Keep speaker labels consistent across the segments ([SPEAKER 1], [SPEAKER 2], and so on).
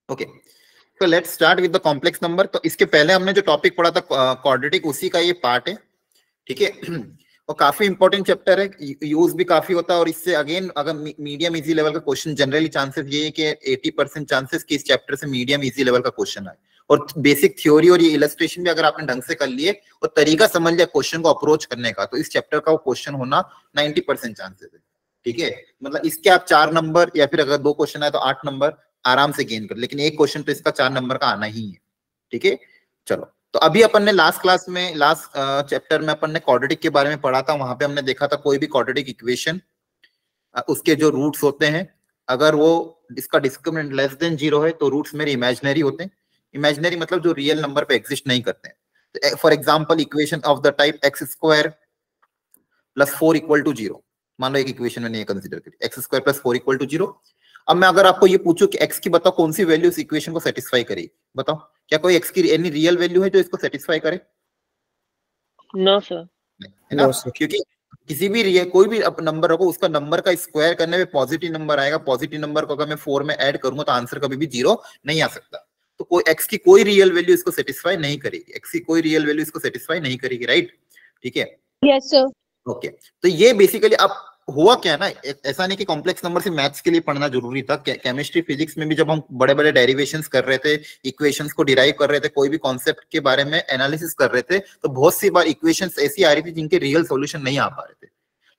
[SPEAKER 1] Okay, तो let's start with the complex number. तो इसके पहले हमने जो टॉपिक पढ़ा था क्वाड्रेटिक, उसी का ये पार्ट है, ठीक है। और काफी इंपॉर्टेंट चैप्टर है, यूज भी काफी होता है। और इससे अगेन अगर मीडियम इजी लेवल का क्वेश्चन, जनरली चांसेस ये है कि 80% चांसेस कि इस चैप्टर से मीडियम इजी लेवल का क्वेश्चन आए। और बेसिक थ्योरी और ये इलस्ट्रेशन भी अगर आपने ढंग से कर लिए और तरीका समझ लिया क्वेश्चन को अप्रोच करने का, तो इस चैप्टर का वो क्वेश्चन होना 90% चांसेस है, ठीक है। मतलब इसके आप 4 नंबर या फिर अगर 2 क्वेश्चन आए तो 8 नंबर आराम से गेन कर, लेकिन एक क्वेश्चन तो इसका 4 नंबर का आना ही है, ठीक है। चलो, तो अभी अपन ने लास्ट क्लास में, लास्ट चैप्टर में अपन ने क्वाड्रेटिक के बारे में पढ़ा था। वहां पे हमने देखा था कोई भी क्वाड्रेटिक इक्वेशन, उसके जो रूट्स होते हैं, अगर वो इसका डिस्क्रिमिनेंट लेस देन 0 है तो रूट्स मेरे इमेजिनरी होते हैं। इमेजिनरी मतलब जो रियल नंबर पे एग्जिस्ट नहीं करते हैं। For example equation of the type x² + 4 = 0। मान लो एक इक्वेशन मैंने ये कंसीडर करी, x² + 4 = 0। अब मैं अगर आपको ये पूछूं कि x की बताओ कौन सी वैल्यू इस इक्वेशन को सेटिस्फाई करेगी, बताओ क्या कोई x की एनी रियल वैल्यू है जो इसको सेटिस्फाई करे?
[SPEAKER 2] नो सर,
[SPEAKER 1] है ना, क्योंकि किसी भी कोई भी नंबर होगा, उसका नंबर का स्क्वायर करने में पॉजिटिव नंबर आएगा। पॉजिटिव नंबर को अगर मैं 4 में ऐड करूंगा तो आंसर कभी भी 0 नहीं आ सकता। तो कोई x की कोई रियल वैल्यू इसको सेटिस्फाई नहीं करेगी, x की कोई रियल वैल्यू इसको सेटिस्फाई नहीं करेगी, राइट, ठीक है।
[SPEAKER 3] Yes sir.
[SPEAKER 1] ओके, तो ये बेसिकली अब हुआ क्या ना, ऐसा नहीं कि कॉम्प्लेक्स नंबर से मैथ्स के लिए पढ़ना जरूरी था। केमिस्ट्री फिजिक्स में भी जब हम बड़े बड़े डेरिवेशंस कर रहे थे, इक्वेशंस को डिराइव कर रहे थे, कोई भी कॉन्सेप्ट के बारे में एनालिसिस कर रहे थे, तो बहुत सी बार इक्वेशंस ऐसी आ रही थी जिनके रियल सॉल्यूशन नहीं आ पा रहे थे।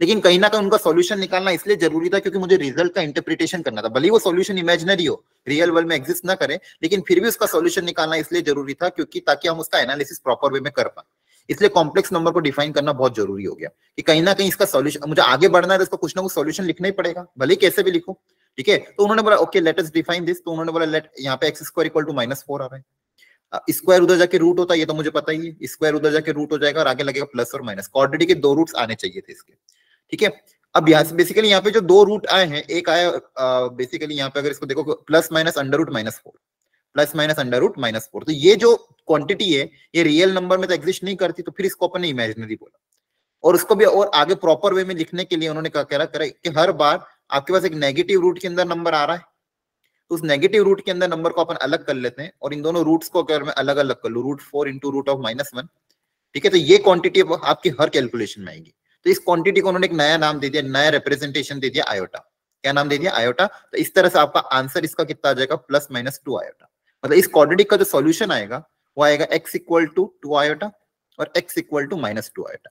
[SPEAKER 1] लेकिन कहीं ना कहीं उनका सॉल्यूशन निकालना इसलिए जरूरी था क्योंकि मुझे रिजल्ट का इंटरप्रिटेशन करना था। भले वो सॉल्यूशन इमेजिनरी हो, रियल वर्ल्ड में एग्जिस्ट ना करे, लेकिन फिर भी उसका सॉल्यूशन निकालना इसलिए जरूरी था क्योंकि ताकि हम उसका एनालिसिस प्रॉपर वे में कर पाए। इसलिए कॉम्प्लेक्स नंबर को डिफाइन करना बहुत जरूरी हो गया कि कहीं ना कहीं इसका सॉल्यूशन, मुझे आगे बढ़ना है तो इसका कुछ ना कुछ सॉल्यूशन लिखना ही पड़ेगा, भले कैसे भी लिखो, ठीक है। तो उन्होंने बोला okay let us define this. तो उन्होंने बोला लेट, यहाँ पे x² = -4 आ रहा है, स्क्वायर उधर जाके रूट होता है, ये तो मुझे पता ही है, स्क्वायर उधर जाके रूट हो जाएगा और आगे लगेगा प्लस और माइनस। क्वाड्रेटिक के 2 रूट्स आने चाहिए थे इसके, ठीक है। अब यहाँ से बेसिकली यहाँ पे जो 2 रूट आए हैं, एक आया बेसिकली यहाँ पे अगर इसको देखो +- √-4 +- तो ये जो क्वांटिटी है ये रियल नंबर में तो एग्जिस्ट नहीं करती, तो फिर इसको अपन ने इमेजिनरी बोला। और उसको भी और आगे प्रॉपर वे में लिखने के लिए उन्होंने क्या करा कि हर बार आपके पास एक नेगेटिव रूट के अंदर नंबर आ रहा है, तो उस नेगेटिव रूट के अंदर नंबर को अपन अलग कर लेते हैं और इन दोनों रूट्स को अगर मैं अलग अलग कर लूं, √4 × √(-1), ठीक है, तो ये क्वांटिटी आपकी हर कैलकुलेशन में आएगी। तो इस क्वांटिटी को उन्होंने एक नया नाम दे दिया, नया रिप्रेजेंटेशन दे दिया, आयोटा। क्या नाम दे दिया? आयोटा। तो इस तरह से आपका आंसर इसका कितना आ जाएगा, +-2 आयोटा। मतलब इस क्वाड्रेटिक का जो सॉल्यूशन आएगा वो आएगा x = 2 आयोटा और x = -2 आयोटा।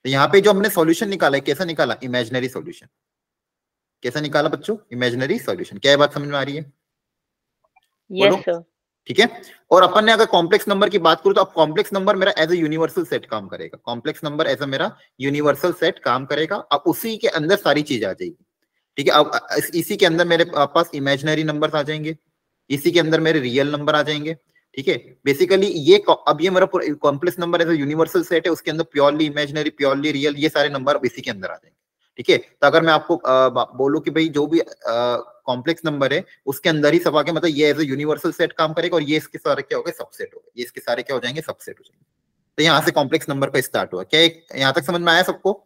[SPEAKER 1] तो यहाँ पे जो हमने सॉल्यूशन निकाला है, कैसा निकाला? Imaginary solution. कैसा निकाला बच्चों? Imaginary solution. क्या ये बात समझ में आ रही है?
[SPEAKER 2] यस सर,
[SPEAKER 1] ठीक है। और अपन ने अगर कॉम्प्लेक्स नंबर की बात करूं तो अब कॉम्प्लेक्स नंबर मेरा एज ए यूनिवर्सल सेट काम करेगा। कॉम्प्लेक्स नंबर एज ए मेरा यूनिवर्सल सेट काम करेगा। अब उसी के अंदर सारी चीज आ जाएगी, ठीक है। अब इसी के अंदर मेरे पास इमेजिनरी नंबर आ जाएंगे, इसी के अंदर मेरे रियल नंबर आ जाएंगे, ठीक है। बेसिकली ये अब ये मेरा complex number as a universal set है, उसके अंदर प्योरली इमेजिनरी, प्योरली रियल, ये सारे नंबर अब इसी के अंदर आ जाएंगे, ठीक है। तो अगर मैं आपको बोलूं कि भाई जो भी कॉम्प्लेक्स नंबर है उसके अंदर ही सब आके, मतलब ये एज ए यूनिवर्सल सेट काम करेगा और ये इसके सारे क्या हो गए, सबसेट हो गए। ये इसके सारे क्या हो जाएंगे, सबसेट हो जाएंगे। तो यहाँ से कॉम्प्लेक्स नंबर का स्टार्ट हुआ। क्या यहाँ तक समझ में आया सबको?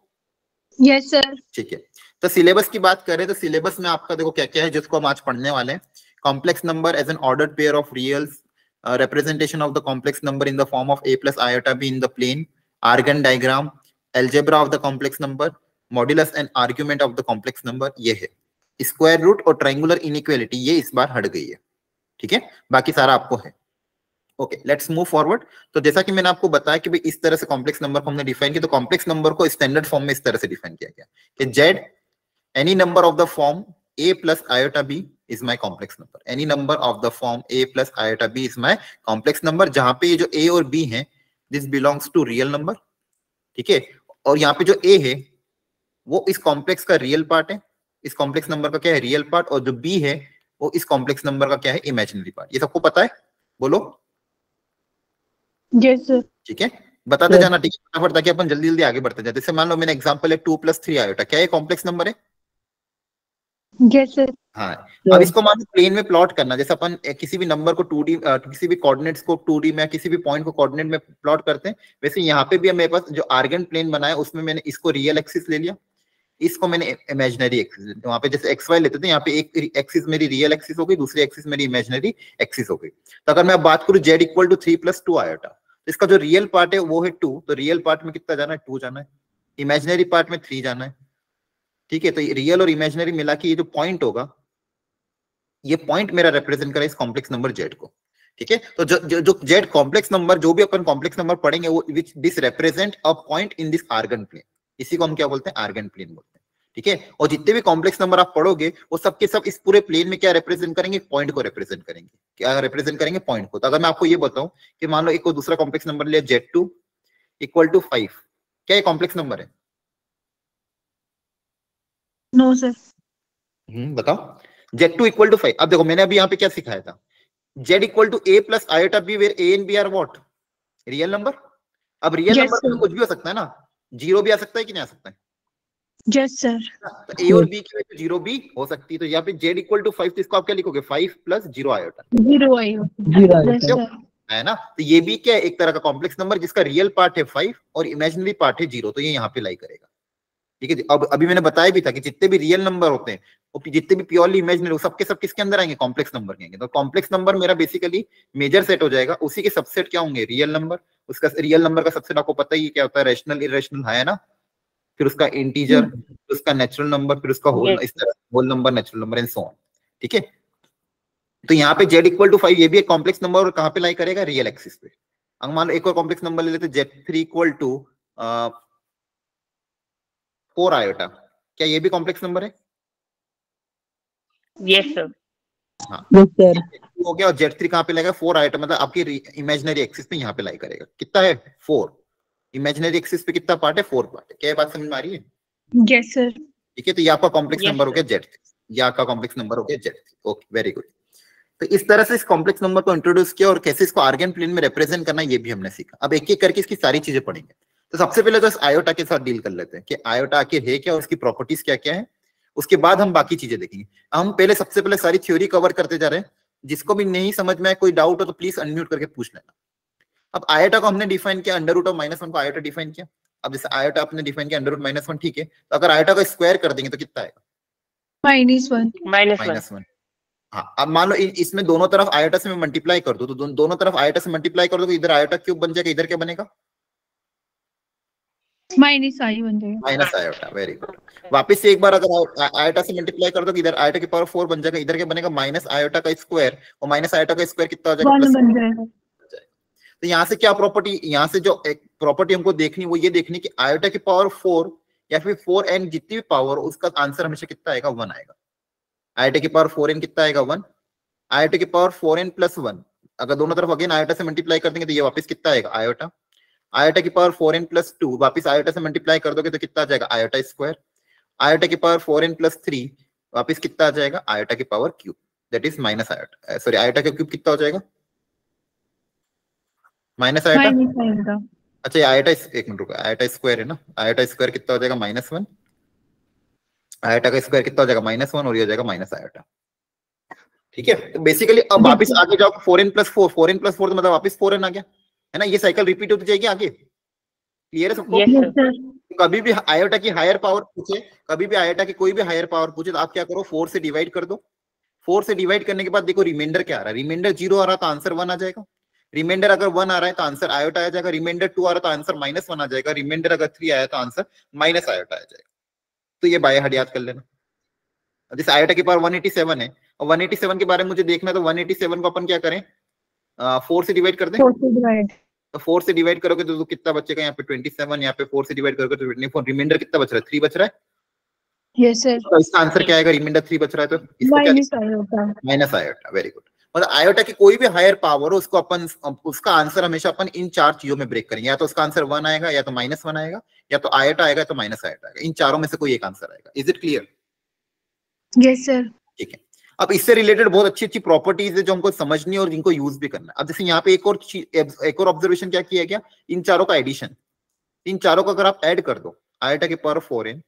[SPEAKER 3] Yes sir.
[SPEAKER 1] ठीक है। तो सिलेबस की बात करें तो सिलेबस में आपका देखो क्या क्या है जिसको हम आज पढ़ने वाले हैं। Complex number as an ordered pair of reals, representation of the complex number in the form of a plus iota b in the plane, Argand diagram, algebra of the complex number, modulus and argument of the complex number, ये है। Square root और triangular inequality ये इस बार हट गई है, ठीक है, बाकी सारा आपको है। Okay, let's move forward. तो जैसा कि मैंने आपको बताया कि भाई इस तरह से कॉम्प्लेक्स नंबर को हमने डिफाइन किया। तो कॉम्प्लेक्स नंबर को स्टैंडर्ड फॉर्म में इस तरह से डिफाइन किया गया कि z any number of the form a plus iota b is my complex number. Any number of the form a plus iota b is my complex number, जहां पे ये जो a और b है this belongs to real number, ठीक है। और यहाँ पे जो a है वो इस कॉम्प्लेक्स का रियल पार्ट है, इस कॉम्प्लेक्स नंबर का क्या है, रियल पार्ट। और जो b है वो इस कॉम्प्लेक्स नंबर का क्या है, इमेजिनरी पार्ट। ये सबको पता है? बोलो।
[SPEAKER 3] Yes sir.
[SPEAKER 1] ठीक है, बताते जाना, ठीक है, फटाफट, ताकि अपन जल्दी जल्दी आगे बढ़ते जाए। जैसे मान लो मैंने एग्जांपल है 2 + 3 आयोटा, क्या ये कॉम्प्लेक्स नंबर है?
[SPEAKER 3] Yes sir.
[SPEAKER 1] हाँ। अब इसको मान लो प्लेन में प्लॉट करना, जैसे अपन किसी भी नंबर को 2D, किसी भी कोऑर्डिनेट्स को 2D में, किसी भी पॉइंट को कोऑर्डिनेट में प्लॉट करते हैं, वैसे यहाँ पे भी मेरे पास जो आर्गन प्लेन बनाया उसमें मैंने इसको रियल एक्सिस ले लिया, इसको मैंने इमेजिनरी एक्सिस, वहां पे जैसे एक्स वाई लेते थे, यहाँ पे एक एक्सिस मेरी रियल एक्सिस हो गई, दूसरी एक्सिस मेरी इमेजिनरी एक्सिस हो गई। तो अगर मैं अब बात करूं जेड इक्वल टू 3+2 आयोटा, तो इसका जो रियल पार्ट है वो है 2, तो रियल पार्ट में कितना जाना है 2 जाना है, इमेजिनरी पार्ट में 3 जाना है। ठीक है, तो रियल और इमेजिनरी मिला के ये जो पॉइंट होगा, ये पॉइंट मेरा रिप्रेजेंट करे इस कॉम्प्लेक्स नंबर जेड को। ठीक है, तो जो जेड कॉम्प्लेक्स नंबर, जो भी अपन कॉम्प्लेक्स नंबर पढ़ेंगे वो which this represent a point in this Argand plane, इसी को हम क्या बोलते हैं, आर्गन प्लेन बोलते हैं। ठीक है, और जितने भी कॉम्प्लेक्स नंबर आप पढ़ोगे वो सबके सब इस पूरे प्लेन में क्या रिप्रेजेंट करेंगे, पॉइंट को रिप्रेजेंट करेंगे। क्या रिप्रेजेंट करेंगे, पॉइंट को। तो अगर मैं आपको ये बताऊं कि मान लो एक को दूसरा कॉम्प्लेक्स नंबर लिया Z2 इक्वल टू 5, क्या ये कॉम्प्लेक्स नंबर है?
[SPEAKER 3] No sir.
[SPEAKER 1] बताओ। Z2 इक्वल टू 5, अब देखो मैंने अभी यहाँ पे क्या सिखाया था, Z equal to A plus iota B where A and B are what, real number. अब रियल
[SPEAKER 3] Yes,
[SPEAKER 1] नंबर
[SPEAKER 3] sir.
[SPEAKER 1] कुछ भी हो सकता है ना, जीरो भी आ सकता है कि नहीं आ सकता है?
[SPEAKER 3] Yes, sir.
[SPEAKER 1] तो A और B की वजह से जीरो भी हो सकती है। तो यहाँ पे Z इक्वल टू 5, तो इसको आप क्या लिखोगे, 5 प्लस 0 आयोटा,
[SPEAKER 3] 0 आयो। Yes, sir.
[SPEAKER 1] है ना। तो ये भी क्या है, एक तरह का कॉम्प्लेक्स नंबर जिसका रियल पार्ट है 5 और इमेजिनरी पार्ट है 0, तो ये यहाँ पे लाई करेगा। ठीक है, अब अभी मैंने बताया भी था कि जितने भी रियल नंबर होते हैं वो जितने भी प्योरली इमेजिनरी, सब के सब किसके अंदर आएंगे, कॉम्प्लेक्स नंबर के आएंगे। तो कॉम्प्लेक्स नंबर मेरा बेसिकली मेजर सेट हो जाएगा, उसी के सबसेट क्या होंगे, रियल नंबर। उसका रियल नंबर का सबसेट आपको पता ही क्या होता है, रैशनल इरेशनल है ना, फिर उसका इंटीजर, फिर उसका नेचुरल नंबर, फिर उसका होल, इस तरह whole number, natural number and so on. ठीक है, तो यहाँ पे Z इक्वल टू 5 ये भी एक कॉम्प्लेक्स नंबर, और कहाँ पे लाई करेगा, रियल एक्सिस पे। अब मान लो एक और कॉम्प्लेक्स नंबर ले लेते Z3 इक्वल टू 4 आयोटा, क्या ये भी कॉम्प्लेक्स नंबर है?
[SPEAKER 2] Yes sir.
[SPEAKER 1] हाँ
[SPEAKER 3] Yes, sir.
[SPEAKER 1] हो गया। और Z3 कहाँ पे लगेगा, 4 आयोटा, मतलब आपकी इमेजिनरी एक्सिस पे यहाँ पे लाई करेगा। कितना है, 4, इमेजिनरी एक्सिस पे कितना पार्ट है, 4 पार्ट है। क्या ये बात समझ में आ रही है?
[SPEAKER 3] Yes, sir.
[SPEAKER 1] ठीक है, तो ये आपका कॉम्प्लेक्स
[SPEAKER 2] Yes,
[SPEAKER 1] नंबर हो गया Z3, ये आपका कॉम्प्लेक्स नंबर हो गया Z3। Okay, very good. तो इस तरह से इस कॉम्प्लेक्स नंबर को इंट्रोड्यूस किया और कैसे इसको आर्गन प्लेन में रिप्रेजेंट करना ये भी हमने सीखा। अब एक एक करके इसकी सारी चीजें पढ़ेंगे। तो सबसे पहले तो इस आयोटा के साथ डील कर लेते हैं कि आयोटा आखिर है क्या और उसकी प्रॉपर्टीज क्या क्या है, उसके बाद हम बाकी चीजें देखेंगे। हम पहले सबसे पहले सारी थ्योरी कवर करते जा रहे हैं, जिसको भी नहीं समझ में आए, कोई डाउट हो तो प्लीज अनम्यूट करके पूछ लेना। अब आयोटा को हमने डिफाइन किया, अंडर रूट ऑफ -1 को आयोटा डिफाइन किया। अब जैसे आयोटा आपने डिफाइन किया अंडर रूट -1, ठीक है, तो अगर आयोटा को स्क्वायर कर देंगे तो कितना आएगा,
[SPEAKER 3] -1.
[SPEAKER 2] -1.
[SPEAKER 1] हाँ, अब मान लो इसमें दोनों तरफ आयोटा से मैं मल्टीप्लाई कर दूं, तो दोनों तरफ आयोटा से मल्टीप्लाई कर दो तो इधर आयोटा क्यूब बन जाएगा, इधर क्या बनेगा,
[SPEAKER 3] -i बन जाएगा.
[SPEAKER 1] Minus iota. Very good. वापस से एक बार अगर आयोटा से मल्टीप्लाई कर दो, इधर आयोटा की पावर 4 बन जाएगा, इधर क्या बनेगा, माइनस आयोटा का स्क्वायर, और माइनस आयोटा का स्क्वायर कितना हो जाएगा,
[SPEAKER 3] 1
[SPEAKER 1] प्लस
[SPEAKER 3] बन जाएगा.
[SPEAKER 1] तो यहाँ से क्या प्रॉपर्टी, यहाँ से जो एक प्रॉपर्टी हमको देखनी वो ये देखनी कि आयोटा की पावर 4 या फिर 4n जितनी भी पावर, उसका आंसर हमेशा कितना आएगा, 1 आएगा। आयोटा की पावर 4n कितना आएगा, 1। आयोटा की पावर 4n प्लस 1, अगर दोनों तरफ अगेन आयोटा से मल्टीप्लाई कर देंगे तो ये वापस कितना आएगा, आयोटा। आयोटा की पावर 4n प्लस 2, वापस आयोटा से मल्टीप्लाई कर दोगे तो कितना आ जाएगा, आयोटा स्क्वायर। आयोटा की पावर 4n प्लस 3, वापस कितना आ जाएगा, आयोटा की power cube, that is minus iota, sorry iota का क्यूब कितना हो जाएगा, माइनस आयोटा।
[SPEAKER 3] आएगा.
[SPEAKER 1] अच्छा ये आयोटा, एक मिनट रुको, आयोटा स्क्वायर है ना, आयोटा स्क्वायर कितना हो जाएगा, -1, आयोटा का स्क्वायर कितना हो जाएगा, -1, और ये हो जाएगा माइनस आयोटा। ठीक है, तो बेसिकली अब वापस आगे जाओ, 4n प्लस 4, 4n प्लस 4 तो मतलब वापस 4n आ गया, है ना, ये साइकिल रिपीट होती जाएगी आगे। क्लियर है सबको?
[SPEAKER 2] Yes,
[SPEAKER 3] Yes,
[SPEAKER 2] sir.
[SPEAKER 3] sir.
[SPEAKER 1] कभी भी आयोटा की हायर पावर पूछे, कभी भी आयोटा की कोई भी हायर पावर पूछे तो आप क्या करो, 4 से डिवाइड कर दो। 4 से डिवाइड करने के बाद देखो रिमाइंडर क्या आ रहा है, रिमाइंडर 0 आ रहा तो आंसर 1 आ जाएगा। रिमाइंडर अगर 1 आ रहा है तो आंसर आयोटा आ जाएगा, रिमाइंडर 2 आ रहा है तो आंसर -1 आ जाएगा, रिमाइंडर अगर 3 आया तो आंसर माइनस आयोटा आ जाएगा। तो ये बाय हार्ट याद कर लेना। जैसे आयोटा की पावर 187 है, और 187 के बारे में मुझे देखना है, तो 187 को अपन क्या करें, 4 से डिवाइड कर दें।
[SPEAKER 3] 4 से divide.
[SPEAKER 1] तो 4 से डिवाइड करोगे तो कितना बचेगा, यहाँ पे 27, यहाँ पे 4 से डिवाइड करोगे तो 24, रिमाइंडर कितना बच रहा है, 3 बच रहा है।
[SPEAKER 3] Yes, sir.
[SPEAKER 1] तो इसका आंसर क्या आएगा, रिमाइंडर 3 बच रहा है तो इसको क्या,
[SPEAKER 3] minus iota.
[SPEAKER 1] Minus iota. Very good. मतलब आयोटा की कोई भी हायर पावर हो उसको अपन, उसका आंसर हमेशा अपन इन 4 चीजों में ब्रेक करेंगे, या तो उसका आंसर 1 आएगा, या तो -1 आएगा, या तो आयोटा आएगा, तो माइनस आयोटा आएगा, इन चारों में से कोई एक आंसर आएगा। Is it clear?
[SPEAKER 3] Yes, sir.
[SPEAKER 1] ठीक है, अब इससे रिलेटेड बहुत अच्छी अच्छी प्रॉपर्टीज है जो हमको समझनी है और जिनको यूज भी करना है। अब जैसे यहाँ पे एक और ऑब्जर्वेशन क्या किया गया, इन चारों का एडिशन, इन चारों को अगर आप ऐड कर दो, आयोटा की पावर 4n,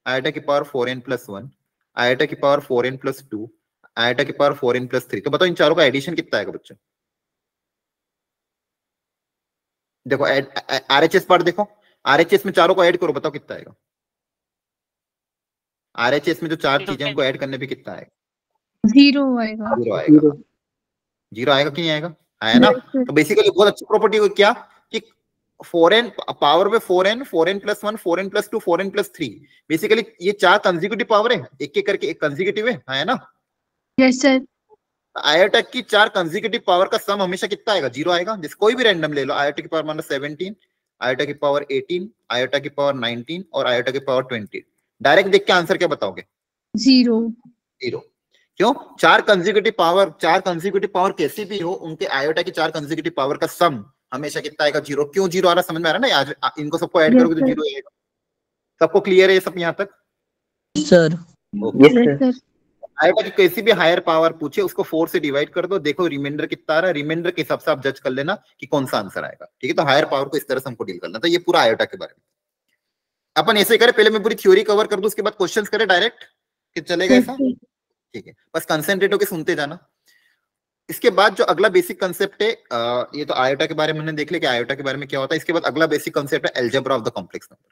[SPEAKER 1] आयोटा की पावर 4n प्लस 1, आयोटा की पावर 4n प्लस 2, आयोटा की पावर 4n प्लस 3, तो बताओ इन चारों का एडिशन कितना आएगा बच्चों। देखो आरएचएस पार्ट देखो, आरएचएस में चारों को ऐड करो, बताओ कितना आएगा। RHS में जो चार चीजें उनको ऐड करने पे कितना आएगा?
[SPEAKER 3] 0 आएगा।
[SPEAKER 1] 0 आएगा। 0 आएगा कि नहीं आएगा? आया ना?
[SPEAKER 3] Yes, sir.
[SPEAKER 1] तो बेसिकली बहुत अच्छी प्रॉपर्टी हो क्या कि 4n पावर में 4n 4n + 1 4n + 2 4n + 3 basically ये चार कंसेक्यूटिव पावर है, एक करके एक कंसेक्यूटिव है ना?
[SPEAKER 3] Yes, sir.
[SPEAKER 1] आयोटा की चार कंसेक्यूटिव पावर का सम हमेशा कितना आएगा? 0 आएगा। जिस कोई भी रैंडम ले लो, आयोटा की पावर मान लो 17, आयोटा की पावर 18, आयोटा की पावर 19 और आयोटा की पावर 20। डायरेक्ट देख के आंसर क्या बताओगे?
[SPEAKER 3] 0.
[SPEAKER 1] 0। क्यों? चार कंसेक्यूटिव पावर कैसी भी हो, उनके आयोटा की चार कंसेक्यूटिव पावर का सम हमेशा कितना आएगा? 0। क्यों 0 आ रहा समझ में आ रहा है ना? आज इनको सबको ऐड
[SPEAKER 3] Yes,
[SPEAKER 1] करोगे तो
[SPEAKER 3] sir.
[SPEAKER 1] 0 आएगा। सबको क्लियर है ये सब यहाँ तक?
[SPEAKER 4] Sir
[SPEAKER 3] Yes, sir.
[SPEAKER 1] आयोटा की कैसी भी हायर पावर पूछे उसको 4 से डिवाइड कर दो, देखो रिमाइंडर कितना आ रहा है, रिमाइंडर के हिसाब से आप जज कर लेना कि कौन सा आंसर आएगा। ठीक है, तो हायर पावर को इस तरह से हमको डील करना था। ये पूरा आयोटा के बारे में अपन ऐसे करें, पहले मैं पूरी थ्योरी कवर कर दूं, उसके बाद क्वेश्चंस करें डायरेक्ट, कि चलेगा
[SPEAKER 3] Yes,
[SPEAKER 1] ऐसा?
[SPEAKER 3] sir.
[SPEAKER 1] ठीक है, बस कंसेंट्रेट होकर सुनते जाना। इसके बाद जो अगला बेसिक कंसेप्ट है, ये तो आयोटा के बारे में हमने देख लिया कि आयोटा के बारे में क्या होता है। इसके बाद अगला बेसिक कंसेप्ट है algebra of the complex number.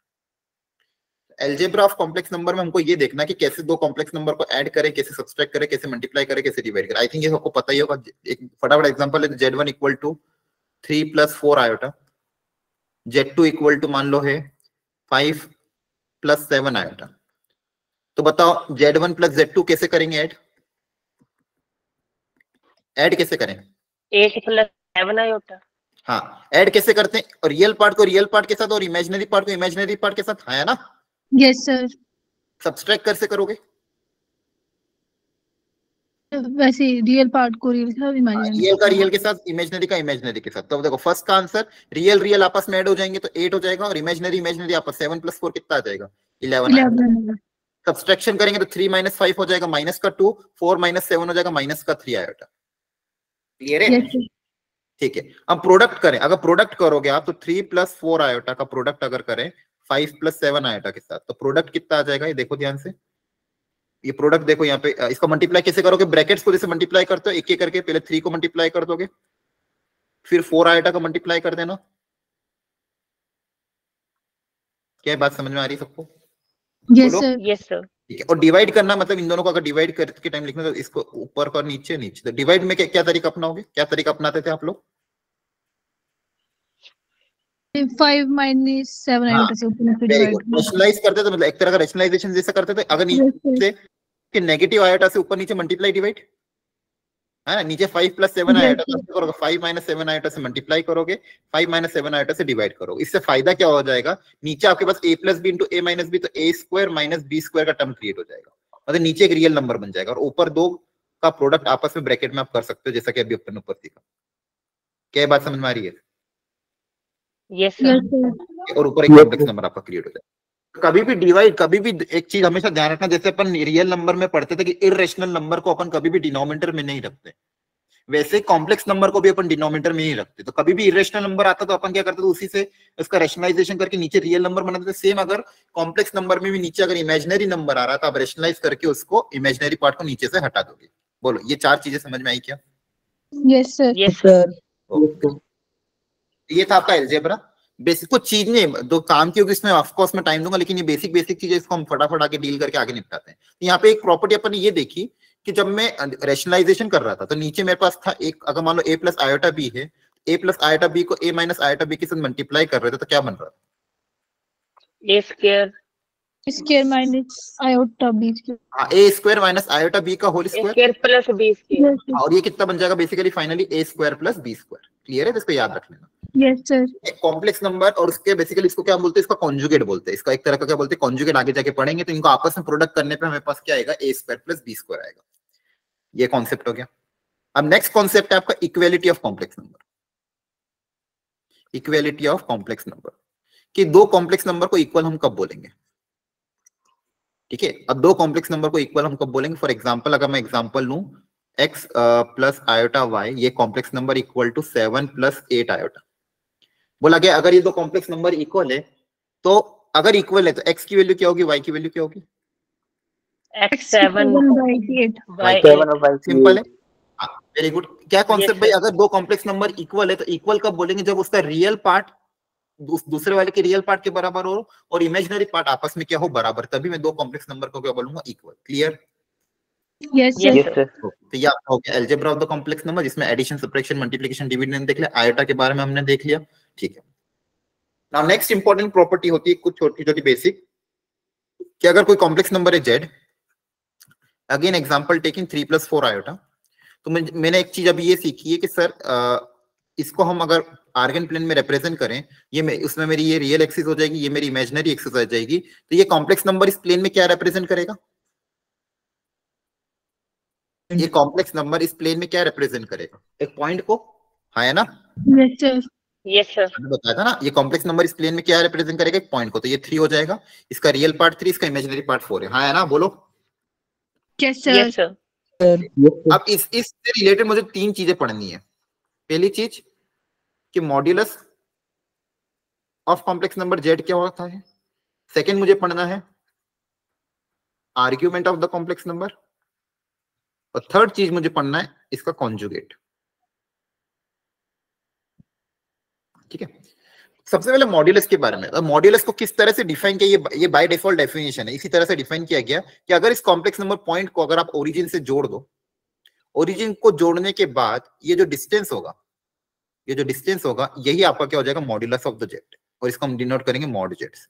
[SPEAKER 1] Algebra of complex number में हमको ये देखना कि कैसे दो कॉम्प्लेक्स नंबर को ऐड करें, कैसे सब्सट्रैक्ट करें, कैसे मल्टीप्लाई करें, कैसे डिवाइड करें। आई थिंक ये सबको पता ही होगा। एक फटाफट एग्जांपल है, Z1 = 3 + 4 आयोटा, Z2 = मान लो है 5 + 7 आयोटा। तो बताओ Z1 + Z2 कैसे करेंगे ऐड कैसे करें?
[SPEAKER 2] 8 + 7 आयोटा।
[SPEAKER 1] हाँ, ऐड कैसे करते हैं? और रियल पार्ट को रियल पार्ट के साथ और इमेजिनरी पार्ट को इमेजिनरी पार्ट के साथ, है ना?
[SPEAKER 3] Yes, sir.
[SPEAKER 1] सब्सट्रैक्ट कैसे करोगे?
[SPEAKER 3] वैसे रियल पार्ट को रियल के साथ इमेजिनरी
[SPEAKER 1] रियल का रियल के साथ, इमेजिनरी का इमेजिनरी के साथ। तो देखो फर्स्ट का आंसर, रियल रियल आपस में ऐड हो जाएंगे तो 8 हो जाएगा, और इमेजिनरी इमेजिनरी आपस 7 + 4 कितना आ जाएगा? 11 आएगा।
[SPEAKER 3] 11
[SPEAKER 1] सब्सट्रैक्शन करेंगे तो 3 - 5 हो जाएगा -2, 4 - 7 हो जाएगा -3 आयोटा। क्लियर है?
[SPEAKER 3] Yes, sir.
[SPEAKER 1] ठीक है, अब प्रोडक्ट करें। अगर प्रोडक्ट करोगे आप तो 3 + 4 आयोटा का प्रोडक्ट अगर करें 5 + 7 आयोटा के साथ, तो प्रोडक्ट कितना आ जाएगा? ये देखो ध्यान से, ये प्रोडक्ट देखो यहाँ पे। इसका मल्टीप्लाई कैसे करोगे? ब्रैकेट्स को जैसे मल्टीप्लाई करते हो एक एक करके, पहले 3 को मल्टीप्लाई कर दोगे, फिर 4 आयोटा का मल्टीप्लाई कर देना। क्या बात समझ में आ रही है सबको?
[SPEAKER 3] Yes,
[SPEAKER 1] बोलो।
[SPEAKER 3] sir.
[SPEAKER 2] Yes sir.
[SPEAKER 1] ठीक है, और डिवाइड करना मतलब इन दोनों को अगर डिवाइड करके टाइम लिखना तो इसको ऊपर और नीचे नीचे। तो डिवाइड में क्या तरीका अपनाओगे? क्या तरीका अपनाते थे आप लोग?
[SPEAKER 3] 5 - 7
[SPEAKER 1] हाँ,
[SPEAKER 3] आयोटा से ऊपर नीचे
[SPEAKER 1] वेरी
[SPEAKER 3] डिवाइड
[SPEAKER 1] गुड। रैशनलाइज करते थे, मतलब एक तरह का रैशनलाइजेशन जैसा करते थे। अगर नीचे कि नेगेटिव आयोटा से ऊपर नीचे मल्टीप्लाई डिवाइड, है ना? नीचे 5 + 7 आयोटा से करोगे, 5 - 7 आयोटा से मल्टीप्लाई करोगे, 5 - 7 आयोटा से डिवाइड करोगे। इससे फायदा क्या हो जाएगा? नीचे आपके पास a + b × a - b, तो a² - b² का टर्म क्रिएट हो जाएगा, मतलब नीचे एक रियल नंबर बन जाएगा, और ऊपर दो का प्रोडक्ट आपस में ब्रैकेट में आप कर सकते हो, जैसा कि अभी अपन ऊपर सीखा। क्या बात समझ में आ रही है?
[SPEAKER 2] Yes
[SPEAKER 3] Yes,
[SPEAKER 2] sir.
[SPEAKER 3] sir.
[SPEAKER 1] और ऊपर एक कॉम्प्लेक्स नंबर आपका क्रिएट हो जाएगा। कभी भी डिवाइड, कभी भी एक चीज हमेशा ध्यान रखना, जैसे अपन रियल नंबर में पढ़ते थे कि इररेशनल नंबर को अपन कभी भी डिनोमिनेटर में नहीं रखते, वैसे कॉम्प्लेक्स नंबर को भी अपन डिनोमिनेटर में नहीं रखते। तो कभी भी इरेशनल नंबर आता तो अपन क्या करते थे? उसी से उसका रैशनलाइजेशन करके नीचे रियल नंबर बनाते थे। सेम अगर कॉम्प्लेक्स नंबर में भी नीचे अगर इमेजिनरी नंबर आ रहा था, आप रैशनलाइज करके उसको इमेजिनरी पार्ट को नीचे से हटा दोगे। बोलो, ये चार चीजें समझ में आई क्या?
[SPEAKER 3] Yes, sir.
[SPEAKER 2] Yes sir.
[SPEAKER 1] ये था आपका अलजेब्रा। बेसिक कुछ चीज नहीं, दो काम की होगी इसमें, ऑफ कोर्स मैं टाइम दूंगा, लेकिन ये बेसिक चीजें इसको हम फटाफट आके डील करके आगे निपटाते हैं। यहाँ पे एक प्रॉपर्टी अपन ने ये देखी कि जब मैं रैशनलाइजेशन कर रहा था तो नीचे मेरे पास था एक, अगर मान लो a + आयोटा b है, a + आयोटा b को a - आयोटा b के साथ मल्टीप्लाई कर रहे थे, तो क्या बन रहा था?
[SPEAKER 2] a²
[SPEAKER 3] Square minus iota b square.
[SPEAKER 1] हाँ, a² - आयोटा b का whole square,
[SPEAKER 2] a² + b²।
[SPEAKER 3] Yes, sir.
[SPEAKER 1] और ये कितना बन जाएगा? Basically finally a² + b²। Clear है? तो इसको याद रख लेना।
[SPEAKER 3] Yes, sir.
[SPEAKER 1] एक कॉम्प्लेक्स नंबर और उसके बेसिकली इसको क्या बोलते हैं? इसका कॉन्जुगेट बोलते हैं। इसका एक तरह का क्या बोलते हैं? कॉन्जुगेट। आगे जाके पढ़ेंगे तो इनको आपस में प्रोडक्ट करने पे हमारे पास क्या आएगा? a² + b² आएगा। ये कॉन्सेप्ट हो गया। अब नेक्स्ट कॉन्सेप्ट है आपका equality of complex number. Equality of complex number कि दो कॉम्प्लेक्स नंबर को इक्वल हम कब बोलेंगे? ठीक है, अब दो कॉम्प्लेक्स नंबर को इक्वल हम कब बोलेंगे? फॉर एग्जांपल अगर मैं एग्जांपल लूं x + आयोटा y, ये कॉम्प्लेक्स नंबर = 7 + 8 आयोटा। बोला गया अगर ये दो कॉम्प्लेक्स नंबर इक्वल है, तो अगर इक्वल है तो x की वैल्यू क्या होगी, y की वैल्यू क्या होगी?
[SPEAKER 2] x7
[SPEAKER 3] by 8.
[SPEAKER 2] by 8।
[SPEAKER 1] सिंपल है। Very good. क्या कॉन्सेप्ट
[SPEAKER 2] Yes,
[SPEAKER 1] भाई?
[SPEAKER 2] sir.
[SPEAKER 1] अगर दो कॉम्प्लेक्स नंबर इक्वल है तो इक्वल कब बोलेंगे? जब उसका रियल पार्ट दूसरे वाले के रियल पार्ट के बराबर हो और इमेजिनरी पार्ट आपस में क्या हो, बराबर, तभी मैं दो कॉम्प्लेक्स नंबर को क्या बोलूंगा, equal. Clear?
[SPEAKER 3] Yes, sir.
[SPEAKER 2] Yes, sir.
[SPEAKER 1] तो ये आपका हो गया algebra of the complex number, जिसमें एडिशन, सब्ट्रैक्शन, मल्टीप्लिकेशन, डिविजन देख लिया, आयोटा के बारे में हमने देख लिया। ठीक है, नाउ नेक्स्ट इंपॉर्टेंट प्रॉपर्टी होती है कुछ छोटी छोटी बेसिक, कि अगर कोई कॉम्प्लेक्स नंबर है z, again example taking 3 + 4 iota, तो मैंने एक चीज अभी ये सीखी है कि सर इसको हम अगर आर्गन प्लेन में रिप्रेजेंट करें, ये उसमें मेरी ये रियल एक्सिस हो जाएगी, ये मेरी इमेजिनरी एक्सिस हो जाएगी, तो ये कॉम्प्लेक्स नंबर इस प्लेन में क्या रिप्रेजेंट करेगा? ये कॉम्प्लेक्स नंबर इस प्लेन में क्या रिप्रेजेंट करेगा? एक पॉइंट को, हाँ है ना?
[SPEAKER 3] Yes, sir.
[SPEAKER 2] Yes, sir.
[SPEAKER 1] मैंने बताया था ना, ये कॉम्प्लेक्स नंबर इस प्लेन में क्या रिप्रेजेंट करेगा? एक पॉइंट को। तो ये 3 हो जाएगा, इसका रियल पार्ट 3, इसका इमेजिनरी पार्ट 4 है, हाँ है ना? बोलो।
[SPEAKER 3] Yes, sir.
[SPEAKER 2] Yes, sir.
[SPEAKER 1] अब इससे रिलेटेड मुझे 3 चीजें पढ़नी है। पहली चीज कि modulus of complex number z क्या होता है। सेकंड मुझे पढ़ना है argument of the complex number, और थर्ड चीज मुझे पढ़ना है इसका कॉन्जुगेट। ठीक है, सबसे पहले मॉड्यूलस के बारे में। मॉड्यूलस को किस तरह से डिफाइन किया, ये बाय डिफॉल्ट डेफिनेशन है, इसी तरह से डिफाइन किया गया कि अगर इस कॉम्प्लेक्स नंबर पॉइंट को अगर आप ओरिजिन से जोड़ दो, ओरिजिन को जोड़ने के बाद ये जो डिस्टेंस होगा, ये जो डिस्टेंस होगा, यही आपका क्या हो जाएगा, मॉड्यूलस ऑफ द जेड, और इसको हम डिनोट करेंगे मॉड जेड से।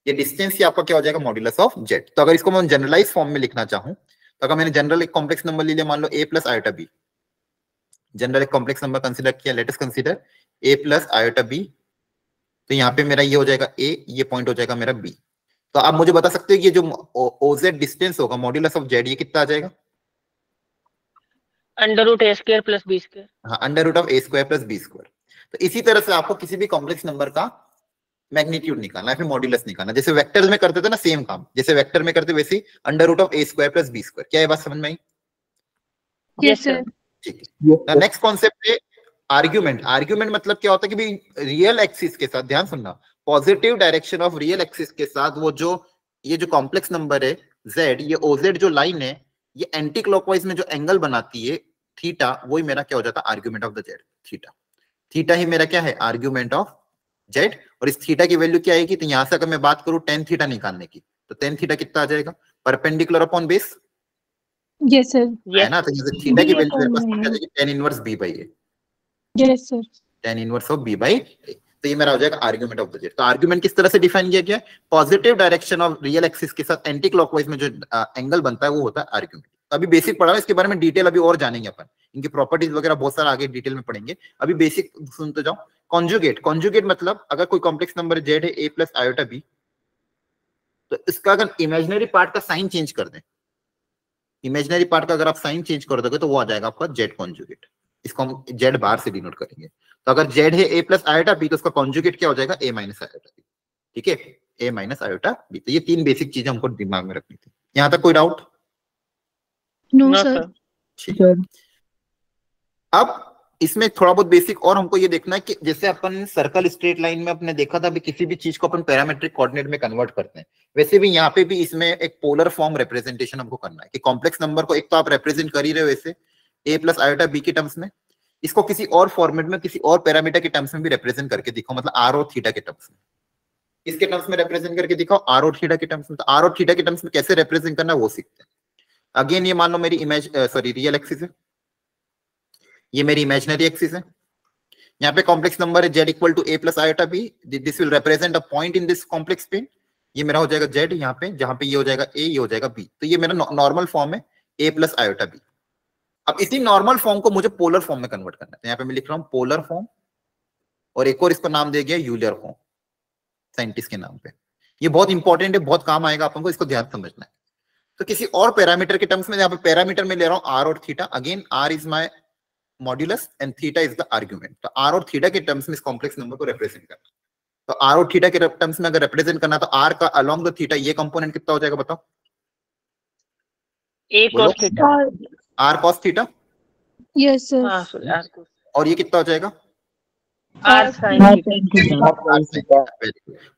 [SPEAKER 1] ये डिस्टेंस ही आपका क्या हो जाएगा, मॉड्यूलस ऑफ जेड। तो अगर इसको मैं जनरलाइज फॉर्म में लिखना चाहूं, तो अगर मैंने जनरल एक कॉम्प्लेक्स नंबर ले लिया, मान लो a + आयोटा b, जनरल एक कॉम्प्लेक्स नंबर कंसीडर किया, let us consider a + iota b, तो यहाँ पे मेरा ये हो जाएगा a, ये पॉइंट हो जाएगा मेरा b। तो आप मुझे बता सकते हो कि ये जो ओz डिस्टेंस होगा, मॉड्यूलस ऑफ जेड, ये कितना आ जाएगा?
[SPEAKER 2] √a² + b²।
[SPEAKER 1] हाँ, √a² + b²। तो इसी तरह से आपको किसी भी कॉम्प्लेक्स नंबर का मैग्नीट्यूड निकालना है, फिर मॉड्यूलस निकालना, जैसे वेक्टर्स में करते थे ना, सेम काम जैसे वेक्टर में करते वैसे √a² + b²। क्या ये बात समझ में आई?
[SPEAKER 3] Yes, sir.
[SPEAKER 1] ठीक है, नेक्स्ट कॉन्सेप्ट है आर्ग्यूमेंट। आर्ग्यूमेंट मतलब क्या होता है कि भाई रियल एक्सिस के साथ, ध्यान सुनना, positive direction of real axis के साथ वो जो ये जो कॉम्प्लेक्स नंबर है z, ये ओz जो लाइन है, ये एंटी क्लॉकवाइज में जो एंगल बनाती है थीटा, वही मेरा क्या हो जाता है, argument of the z. Theta, theta ही मेरा क्या है, आर्ग्यूमेंट ऑफ जेड। और इस थीटा की वैल्यू क्या आएगी, तो यहां से अगर मैं बात करूं tan थीटा निकालने की, तो tan थीटा कितना आ जाएगा, perpendicular upon base,
[SPEAKER 3] Yes, sir.
[SPEAKER 1] है ना? तो जैसे थीटा की वैल्यू मेरे पास क्या जाएगी, tan inverse b by a,
[SPEAKER 3] Yes, sir.
[SPEAKER 1] tan inverse of b by a। तो ये मेरा हो जाएगा आर्ग्यूमेंट ऑफ द जेड। तो आर्ग्यूमेंट किस तरह से डिफाइन किया गया है, positive direction of real axis के साथ एंटी क्लॉकवाइज में जो एंगल बनता है वो होता है आर्ग्यूमेंट। तो अभी बेसिक पढ़ा है, इसके बारे में डिटेल अभी और जानेंगे अपन, इनकी प्रॉपर्टीज वगैरह बहुत सारा आगे डिटेल में पढ़ेंगे, अभी बेसिक सुनते जाओ। कॉन्जुगेट, कॉन्जुगेट मतलब अगर कोई कॉम्प्लेक्स नंबर जेड है a + आयोटा b, तो इसका अगर इमेजिनरी पार्ट का साइन चेंज कर दें, इमेजिनरी पार्ट का अगर आप साइन चेंज कर दोगे तो वो आ जाएगा आपका जेड कॉन्जुगेट। इसको हम जेड बार से डिनोट करेंगे। तो अगर जेड है a + आयोटा b, तो उसका कॉन्जुगेट क्या हो जाएगा, a - आयोटा b। ठीक है, a - आयोटा b। तो ये 3 बेसिक चीजें हमको दिमाग में रखनी थी। यहाँ तक कोई doubt?
[SPEAKER 3] No,
[SPEAKER 2] No,
[SPEAKER 3] sir.
[SPEAKER 2] sir.
[SPEAKER 1] ठीक है, अब इसमें थोड़ा बहुत बेसिक और हमको ये देखना है कि जैसे अपन सर्कल स्ट्रेट लाइन में अपने देखा था, किसी भी चीज को अपन पैरामेट्रिक कोऑर्डिनेट में कन्वर्ट करते हैं, वैसे भी यहाँ पे भी इसमें एक पोलर फॉर्म रिप्रेजेंटेशन हमको करना है कि कॉम्प्लेक्स नंबर को एक तो आप रिप्रेजेंट कर ही रहे हो वैसे a + आयोटा b के टर्म्स में, इसको किसी और फॉर्मेट में किसी और पैरामीटर के टर्म्स में भी रिप्रेजेंट करके दिखाओ, मतलब r और थीटा के टर्म्स में, इसके टर्म्स में रिप्रेजेंट करके दिखाओ, r और थीटा के टर्म्स में। तो r और थीटा के टर्म्स में कैसे रिप्रेजेंट करना है वो सीखते हैं। अगेन ये मान लो मेरी रियल एक्सिस है, ये मेरी इमेजिनरी एक्सिस है, यहाँ पे कॉम्प्लेक्स नंबर है z = a + iota b, this will represent a point in this complex plane. ये मेरा हो जाएगा z यहाँ पे, जहां पे ये हो जाएगा a, ये हो जाएगा b। तो ये मेरा नॉर्मल फॉर्म है a + आयोटा b। अब इसी नॉर्मल फॉर्म को मुझे पोलर फॉर्म में कन्वर्ट करना है, तो यहाँ पे मैं लिख रहा हूँ पोलर फॉर्म, और एक और इसका नाम दे गया यूलर फॉर्म, साइंटिस्ट के नाम पे। ये बहुत इंपॉर्टेंट है, बहुत काम आएगा अपन को, इसको ध्यान समझना है। तो किसी और पैरामीटर के टर्म्स में, यहाँ पे पैरामीटर में ले रहा हूँ r और theta, again r is my modulus and theta is the argument. तो r और थीटा के टर्म्स में इस कॉम्प्लेक्स नंबर को रिप्रेजेंट करना। तो r और थीटा के टर्म्स में अगर रिप्रेजेंट करना, तो r का अलोंग द थीटा ये कंपोनेंट कितना हो जाएगा बताओ?
[SPEAKER 2] a cos theta.
[SPEAKER 1] r cos theta,
[SPEAKER 3] Yes, sir.
[SPEAKER 2] हाँ, sorry, r cos।
[SPEAKER 1] और ये कितना हो जाएगा?
[SPEAKER 2] r sin theta.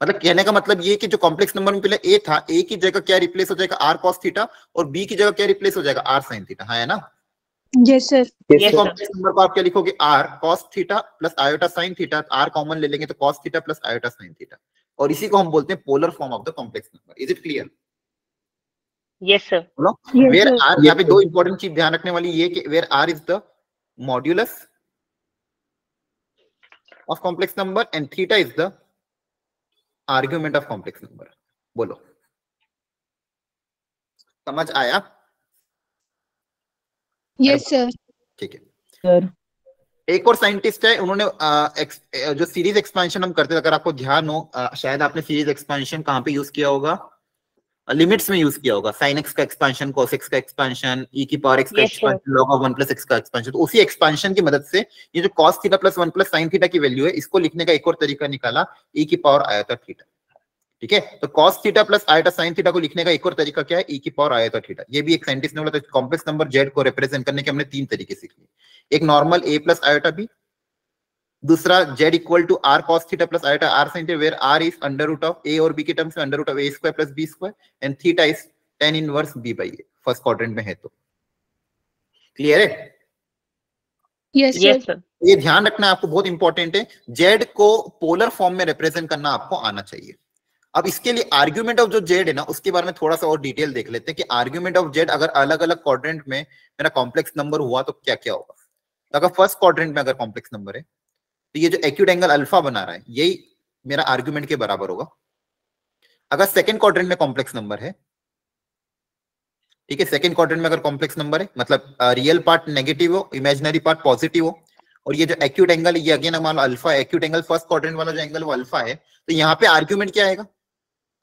[SPEAKER 1] मतलब कहने का मतलब ये कि जो कॉम्प्लेक्स नंबर में पहले a था, a की जगह क्या रिप्लेस हो जाएगा, r cos थीटा, और b की जगह क्या रिप्लेस हो जाएगा, r sin थीटा, है ना?
[SPEAKER 3] Yes sir.
[SPEAKER 2] Yes, sir.
[SPEAKER 1] Complex number को आप क्या लिखोगे, r cos theta plus iota sine theta, r common ले लेंगे तो cos theta plus iota sine theta, और इसी को हम बोलते हैं polar form of the complex number. Is it clear?
[SPEAKER 2] Yes, sir.
[SPEAKER 1] बोलो।
[SPEAKER 3] Yes,
[SPEAKER 1] where
[SPEAKER 3] sir.
[SPEAKER 1] आर, यहाँ पे दो इंपॉर्टेंट चीज ध्यान रखने वाली ये कि where r is the modulus of complex number and theta is the argument of complex number. बोलो, समझ आया?
[SPEAKER 3] Yes sir.
[SPEAKER 1] ठीक है
[SPEAKER 2] सर।
[SPEAKER 1] एक और साइंटिस्ट है, उन्होंने जो सीरीज एक्सपेंशन हम करते थे, अगर आपको ध्यान हो, शायद आपने सीरीज एक्सपेंशन कहाँ पे यूज किया होगा, लिमिट्स में यूज किया होगा, sin x का एक्सपेंशन, cos x का एक्सपेंशन, e की पावर x का
[SPEAKER 2] Yes, sir.
[SPEAKER 1] Expansion, log of 1 plus x का एक्सपेंशन। तो उसी एक्सपेंशन की मदद से ये जो cos theta plus 1 plus sin theta की वैल्यू है, इसको लिखने का एक और तरीका निकाला, e की पावर आयता थीटा। ठीक है, तो cos थीटा प्लस आयता sin थीटा को लिखने का एक और तरीका क्या है, e की पावर आयता थीटा। ये भी एक साइंटिस्ट ने बोला। तो कॉम्प्लेक्स नंबर z को रिप्रेजेंट करने के हमने तीन तरीके सीख लिए, एक normal a plus iota b, दूसरा z equal to r cos theta plus iota r sin theta, where r is under root of a और b के टर्म्स में under root of a square plus b square, and theta is tan inverse b by a, first quadrant में है। तो clear है?
[SPEAKER 3] Yes
[SPEAKER 2] Yes,
[SPEAKER 3] sir.
[SPEAKER 2] sir.
[SPEAKER 1] ये ध्यान रखना आपको, बहुत इंपॉर्टेंट है, z को पोलर फॉर्म में रिप्रेजेंट करना आपको आना चाहिए। अब इसके लिए आर्ग्यूमेंट ऑफ जो z है ना, उसके बारे में थोड़ा सा और डिटेल देख लेते हैं कि आर्ग्यूमेंट ऑफ z अगर अलग अलग क्वाड्रेंट में मेरा कॉम्प्लेक्स नंबर हुआ तो क्या क्या होगा। तो अगर फर्स्ट क्वाड्रेंट में अगर कॉम्प्लेक्स नंबर है तो ये जो एक्यूट एंगल अल्फा बना रहा है यही मेरा आर्ग्यूमेंट के बराबर होगा। अगर सेकंड क्वाड्रेंट में कॉम्प्लेक्स नंबर है, ठीक है, सेकंड क्वाड्रेंट में अगर कॉम्प्लेक्स नंबर है, मतलब रियल पार्ट नेगेटिव हो, इमेजिनरी पार्ट पॉजिटिव हो, और ये जो एक्यूट एंगल है ये अगेन मान लो alpha, acute angle first quadrant वाला जो एंगल वो अल्फा है, तो यहाँ पे आर्ग्यूमेंट क्या आएगा,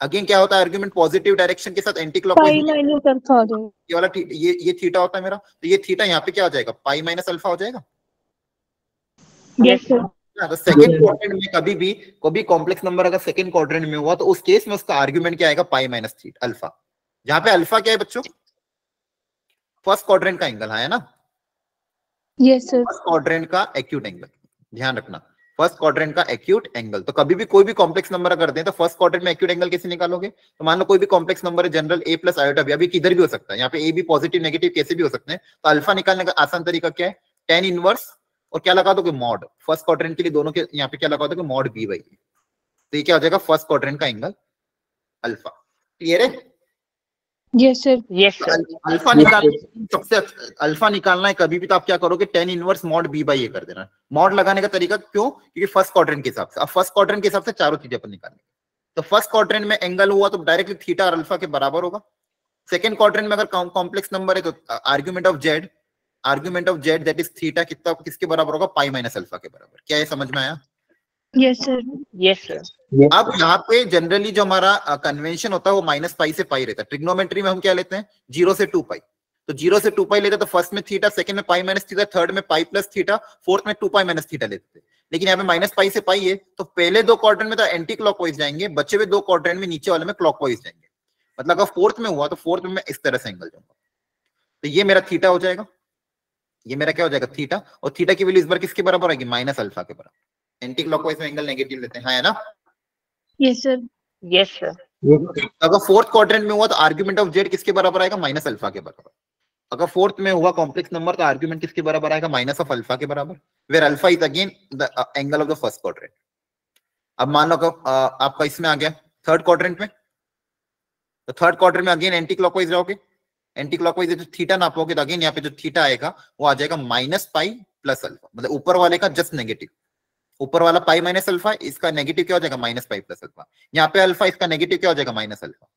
[SPEAKER 1] अगेन क्या होता है आर्ग्यूमेंट, पॉजिटिव डायरेक्शन के साथ एंटी
[SPEAKER 3] पाई
[SPEAKER 1] क्लॉकवाइज,
[SPEAKER 3] माइनस अल्फा हो जाएगा।
[SPEAKER 1] ये वाला ये थीटा होता है मेरा, तो ये थीटा यहाँ पे क्या हो जाएगा, पाई माइनस अल्फा हो जाएगा।
[SPEAKER 3] Yes sir.
[SPEAKER 1] तो सेकंड क्वाड्रेंट में कभी भी कॉम्प्लेक्स नंबर अगर सेकंड क्वाड्रेंट में हुआ तो उस केस में उसका आर्ग्यूमेंट क्या आएगा, पाई माइनस थीटा अल्फा, जहां पे अल्फा क्या है बच्चों, फर्स्ट क्वाड्रेंट का एंगल है ना,
[SPEAKER 3] यस सर।
[SPEAKER 1] फर्स्ट क्वाड्रेंट का एक्यूट एंगल, ध्यान रखना फर्स्ट क्वाड्रेंट का एक्यूट एंगल। तो कभी भी कोई भी कॉम्प्लेक्स नंबर अगर दें तो फर्स्ट क्वाड्रेंट में एक्यूट एंगल कैसे निकालोगे, तो मान लो कोई भी कॉम्प्लेक्स नंबर है general a plus iota b, अभी किधर भी हो सकता है, यहाँ पे a भी पॉजिटिव नेगेटिव कैसे भी हो सकते हैं, तो अल्फा निकालने का आसान तरीका क्या है, tan इनवर्स और क्या लगा दोगे, मॉड, फर्स्ट क्वाड्रेंट के लिए दोनों के यहाँ पे क्या लगा दोगे, मॉड b बाई। तो ये क्या हो जाएगा, फर्स्ट क्वाड्रेंट का एंगल अल्फा। क्लियर है?
[SPEAKER 3] Yes sir.
[SPEAKER 2] Yes, sir.
[SPEAKER 1] Alpha निकालना सबसे अल्फा निकालना है कभी भी तो आप क्या करोगे, tan inverse mod b by a कर देना। मॉड लगाने का तरीका क्यों, क्योंकि फर्स्ट क्वाड्रेंट के हिसाब से, अब फर्स्ट क्वाड्रेंट के हिसाब से चारों चीजें अपन निकालेंगे। तो फर्स्ट क्वाड्रेंट में एंगल हुआ तो डायरेक्टली थीटा और अल्फा के बराबर होगा। सेकंड क्वाड्रेंट में अगर कॉम्प्लेक्स नंबर है तो argument of Z that is theta कितना किसके बराबर होगा, पाई माइनस अल्फा के बराबर। क्या ये समझ में आया?
[SPEAKER 3] Yes sir.
[SPEAKER 2] Yes, sir.
[SPEAKER 1] अब यहाँ पे जनरली जो हमारा कन्वेंशन होता है वो माइनस पाई से पाई रहता है। ट्रिग्नोमेट्री में हम क्या लेते हैं, 0 से 2 पाई, तो 0 से 2 पाई लेते हैं, तो फर्स्ट में थीटा, सेकंड में पाई माइनस थीटा, थर्ड में पाई प्लस थीटा, फोर्थ में 2 पाई माइनस थीटा लेते हैं। लेकिन यहाँ पे माइनस पाई से पाई है, तो पहले दो क्वाड्रेंट में तो एंटी क्लॉकवाइज जाएंगे, बचे हुए दो क्वाड्रेंट में नीचे वाले में क्लॉकवाइज जाएंगे। मतलब अगर फोर्थ में हुआ तो फोर्थ में मैं इस तरह से एंगल जाऊंगा, तो ये मेरा थीटा हो जाएगा, ये मेरा क्या हो जाएगा, थीटा, और थीटा की वैल्यू इस बार किसके बराबर आएगी, माइनस अल्फा के बराबर। एंटी क्लॉकवाइज में एंगल नेगेटिव लेते हैं, हाँ है ना?
[SPEAKER 3] Yes sir.
[SPEAKER 2] Yes, sir.
[SPEAKER 1] अगर फोर्थ क्वाड्रेंट में हुआ तो आर्ग्यूमेंट ऑफ जेड किसके बराबर आएगा, माइनस अल्फा के बराबर। अगर फोर्थ में हुआ कॉम्प्लेक्स नंबर तो आर्ग्यूमेंट किसके बराबर आएगा, माइनस ऑफ अल्फा के बराबर, where alpha is again the angle of the first quadrant. अब मान लो आपका इसमें आ गया थर्ड क्वाड्रेंट में, तो थर्ड क्वाड्रेंट में अगेन एंटी क्लॉकवाइज जाओगे, एंटी क्लॉकवाइज जो थीटा नापोगे तो अगेन यहाँ पे जो थीटा आएगा वो आ जाएगा माइनस पाई प्लस अल्फा, मतलब ऊपर वाले का जस्ट नेगेटिव, ऊपर वाला पाई माइनस अल्फा, इसका नेगेटिव क्या हो जाएगा, माइनस पाई प्लस अल्फा। यहाँ पे अल्फा, इसका नेगेटिव क्या हो जाएगा, माइनस अल्फा।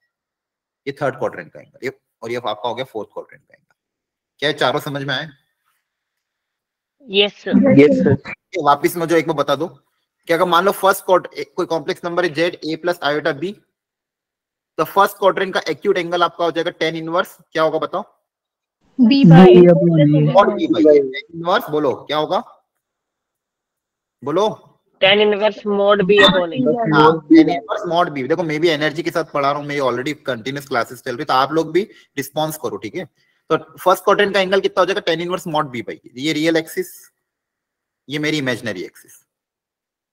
[SPEAKER 1] ये थर्ड क्वाड्रेंट का एंगल, और ये आपका हो गया फोर्थ क्वाड्रेंट का एंगल। क्या है, चारों समझ में आए?
[SPEAKER 2] Yes, sir.
[SPEAKER 3] Yes, sir.
[SPEAKER 1] वापिस में जो एक बार बता दो कि अगर मान लो फर्स्ट कोई कॉम्प्लेक्स नंबर है z a plus iota b, तो फर्स्ट क्वाड्रेंट का एक्यूट एंगल आपका हो जाएगा tan इनवर्स, क्या होगा बताओ,
[SPEAKER 3] बी बाई
[SPEAKER 1] और b बाई tan इनवर्स, बोलो क्या होगा, बोलो।
[SPEAKER 2] Tan inverse mod B upon A.
[SPEAKER 1] हाँ, tan इनवर्स मॉड b। देखो मैं भी एनर्जी के साथ पढ़ा रहा हूँ, मेरी ऑलरेडी कंटिन्यूस क्लासेस चल रही, तो आप लोग भी रिस्पॉन्स करो, ठीक है? तो फर्स्ट क्वाड्रेंट का एंगल कितना हो जाएगा, tan inverse mod b by. ये रियल एक्सिस, ये मेरी imaginary axis.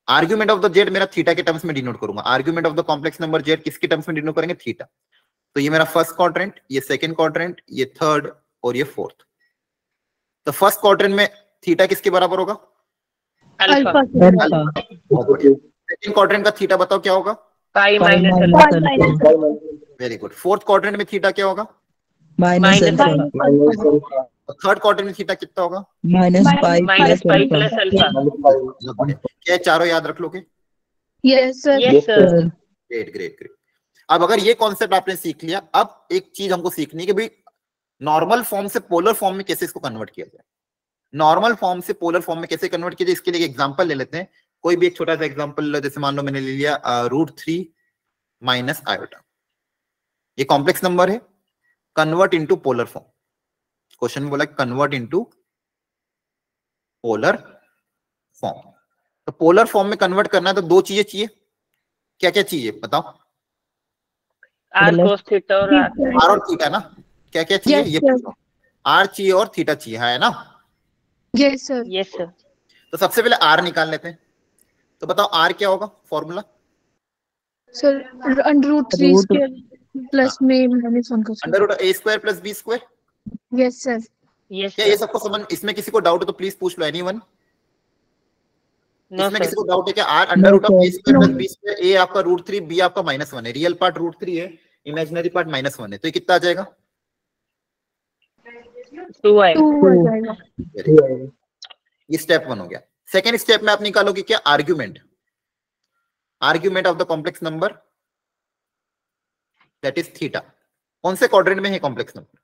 [SPEAKER 1] Argument of the Z मेरा थीटा के टर्म्स में डिनोट करूंगा, argument of the complex number Z किसके टर्म्स में डिनोट करेंगे, थीटा। तो ये मेरा फर्स्ट क्वाड्रेंट, ये सेकंड क्वाड्रेंट, ये थर्ड और ये फोर्थ। तो फर्स्ट क्वाड्रेंट में थीटा किसके बराबर होगा?
[SPEAKER 2] अल्फा
[SPEAKER 1] सेकंड क्वाड्रेंट का थीटा बताओ क्या होगा?
[SPEAKER 2] Pi minus alpha
[SPEAKER 1] very good. Fourth quadrant में थीटा क्या होगा?
[SPEAKER 2] माइनस
[SPEAKER 1] थर्ड क्वाड्रेंट में थीटा कितना होगा?
[SPEAKER 2] Minus pi plus alpha.
[SPEAKER 1] क्या चारों याद रख लोगे?
[SPEAKER 3] Yes sir.
[SPEAKER 2] Yes sir.
[SPEAKER 1] Great great great. अब अगर ये कॉन्सेप्ट आपने सीख लिया, अब एक चीज हमको सीखनी है कि भाई नॉर्मल फॉर्म से पोलर फॉर्म में कैसे इसको कन्वर्ट किया जाए। नॉर्मल फॉर्म से पोलर फॉर्म में कैसे कन्वर्ट किया जाए, इसके लिए एक एग्जांपल ले लेते हैं। कोई भी एक छोटा सा एग्जांपल, जैसे मान लो मैंने ले लिया √3 माइनस आयोटा। ये कॉम्प्लेक्स नंबर है, convert into polar form. Question में बोला कन्वर्ट इनटू पोलर फॉर्म। तो पोलर फॉर्म में कन्वर्ट करना है तो दो चीजें चाहिए। क्या क्या चाहिए बताओ?
[SPEAKER 2] आर कोस थीटा और
[SPEAKER 1] आर और थीटा ना। क्या क्या चाहिए?
[SPEAKER 3] Yes,
[SPEAKER 1] ये
[SPEAKER 3] sir.
[SPEAKER 1] आर चाहिए और थीटा चाहिए, है ना?
[SPEAKER 3] Yes sir.
[SPEAKER 2] Yes sir.
[SPEAKER 1] तो सबसे पहले आर निकाल लेते हैं। तो बताओ आर क्या होगा फॉर्मूला?
[SPEAKER 3] सर √3 स्क्वायर प्लस में -1 का
[SPEAKER 1] √a² + b²।
[SPEAKER 3] Yes sir.
[SPEAKER 2] Yes
[SPEAKER 1] क्या ये
[SPEAKER 2] सर।
[SPEAKER 1] सबको समझ? इसमें किसी को डाउट है तो प्लीज पूछ लो, एनीवन।
[SPEAKER 2] नो
[SPEAKER 1] इसमें
[SPEAKER 2] सर।
[SPEAKER 1] किसी को डाउट है क्या? आर √a² + b², ए आपका √3, बी आपका -1 है। रियल पार्ट √3 है, इमेजिनरी पार्ट -1 है। तो ये कितना आ जाएगा?
[SPEAKER 2] 2 आएगा।
[SPEAKER 3] जाएगा।
[SPEAKER 1] ये स्टेप 1 हो गया। सेकेंड स्टेप में आप निकालोगे क्या? Argument. Argument of the complex number that is theta. कौन से क्वाड्रेंट में है कॉम्प्लेक्स नंबर?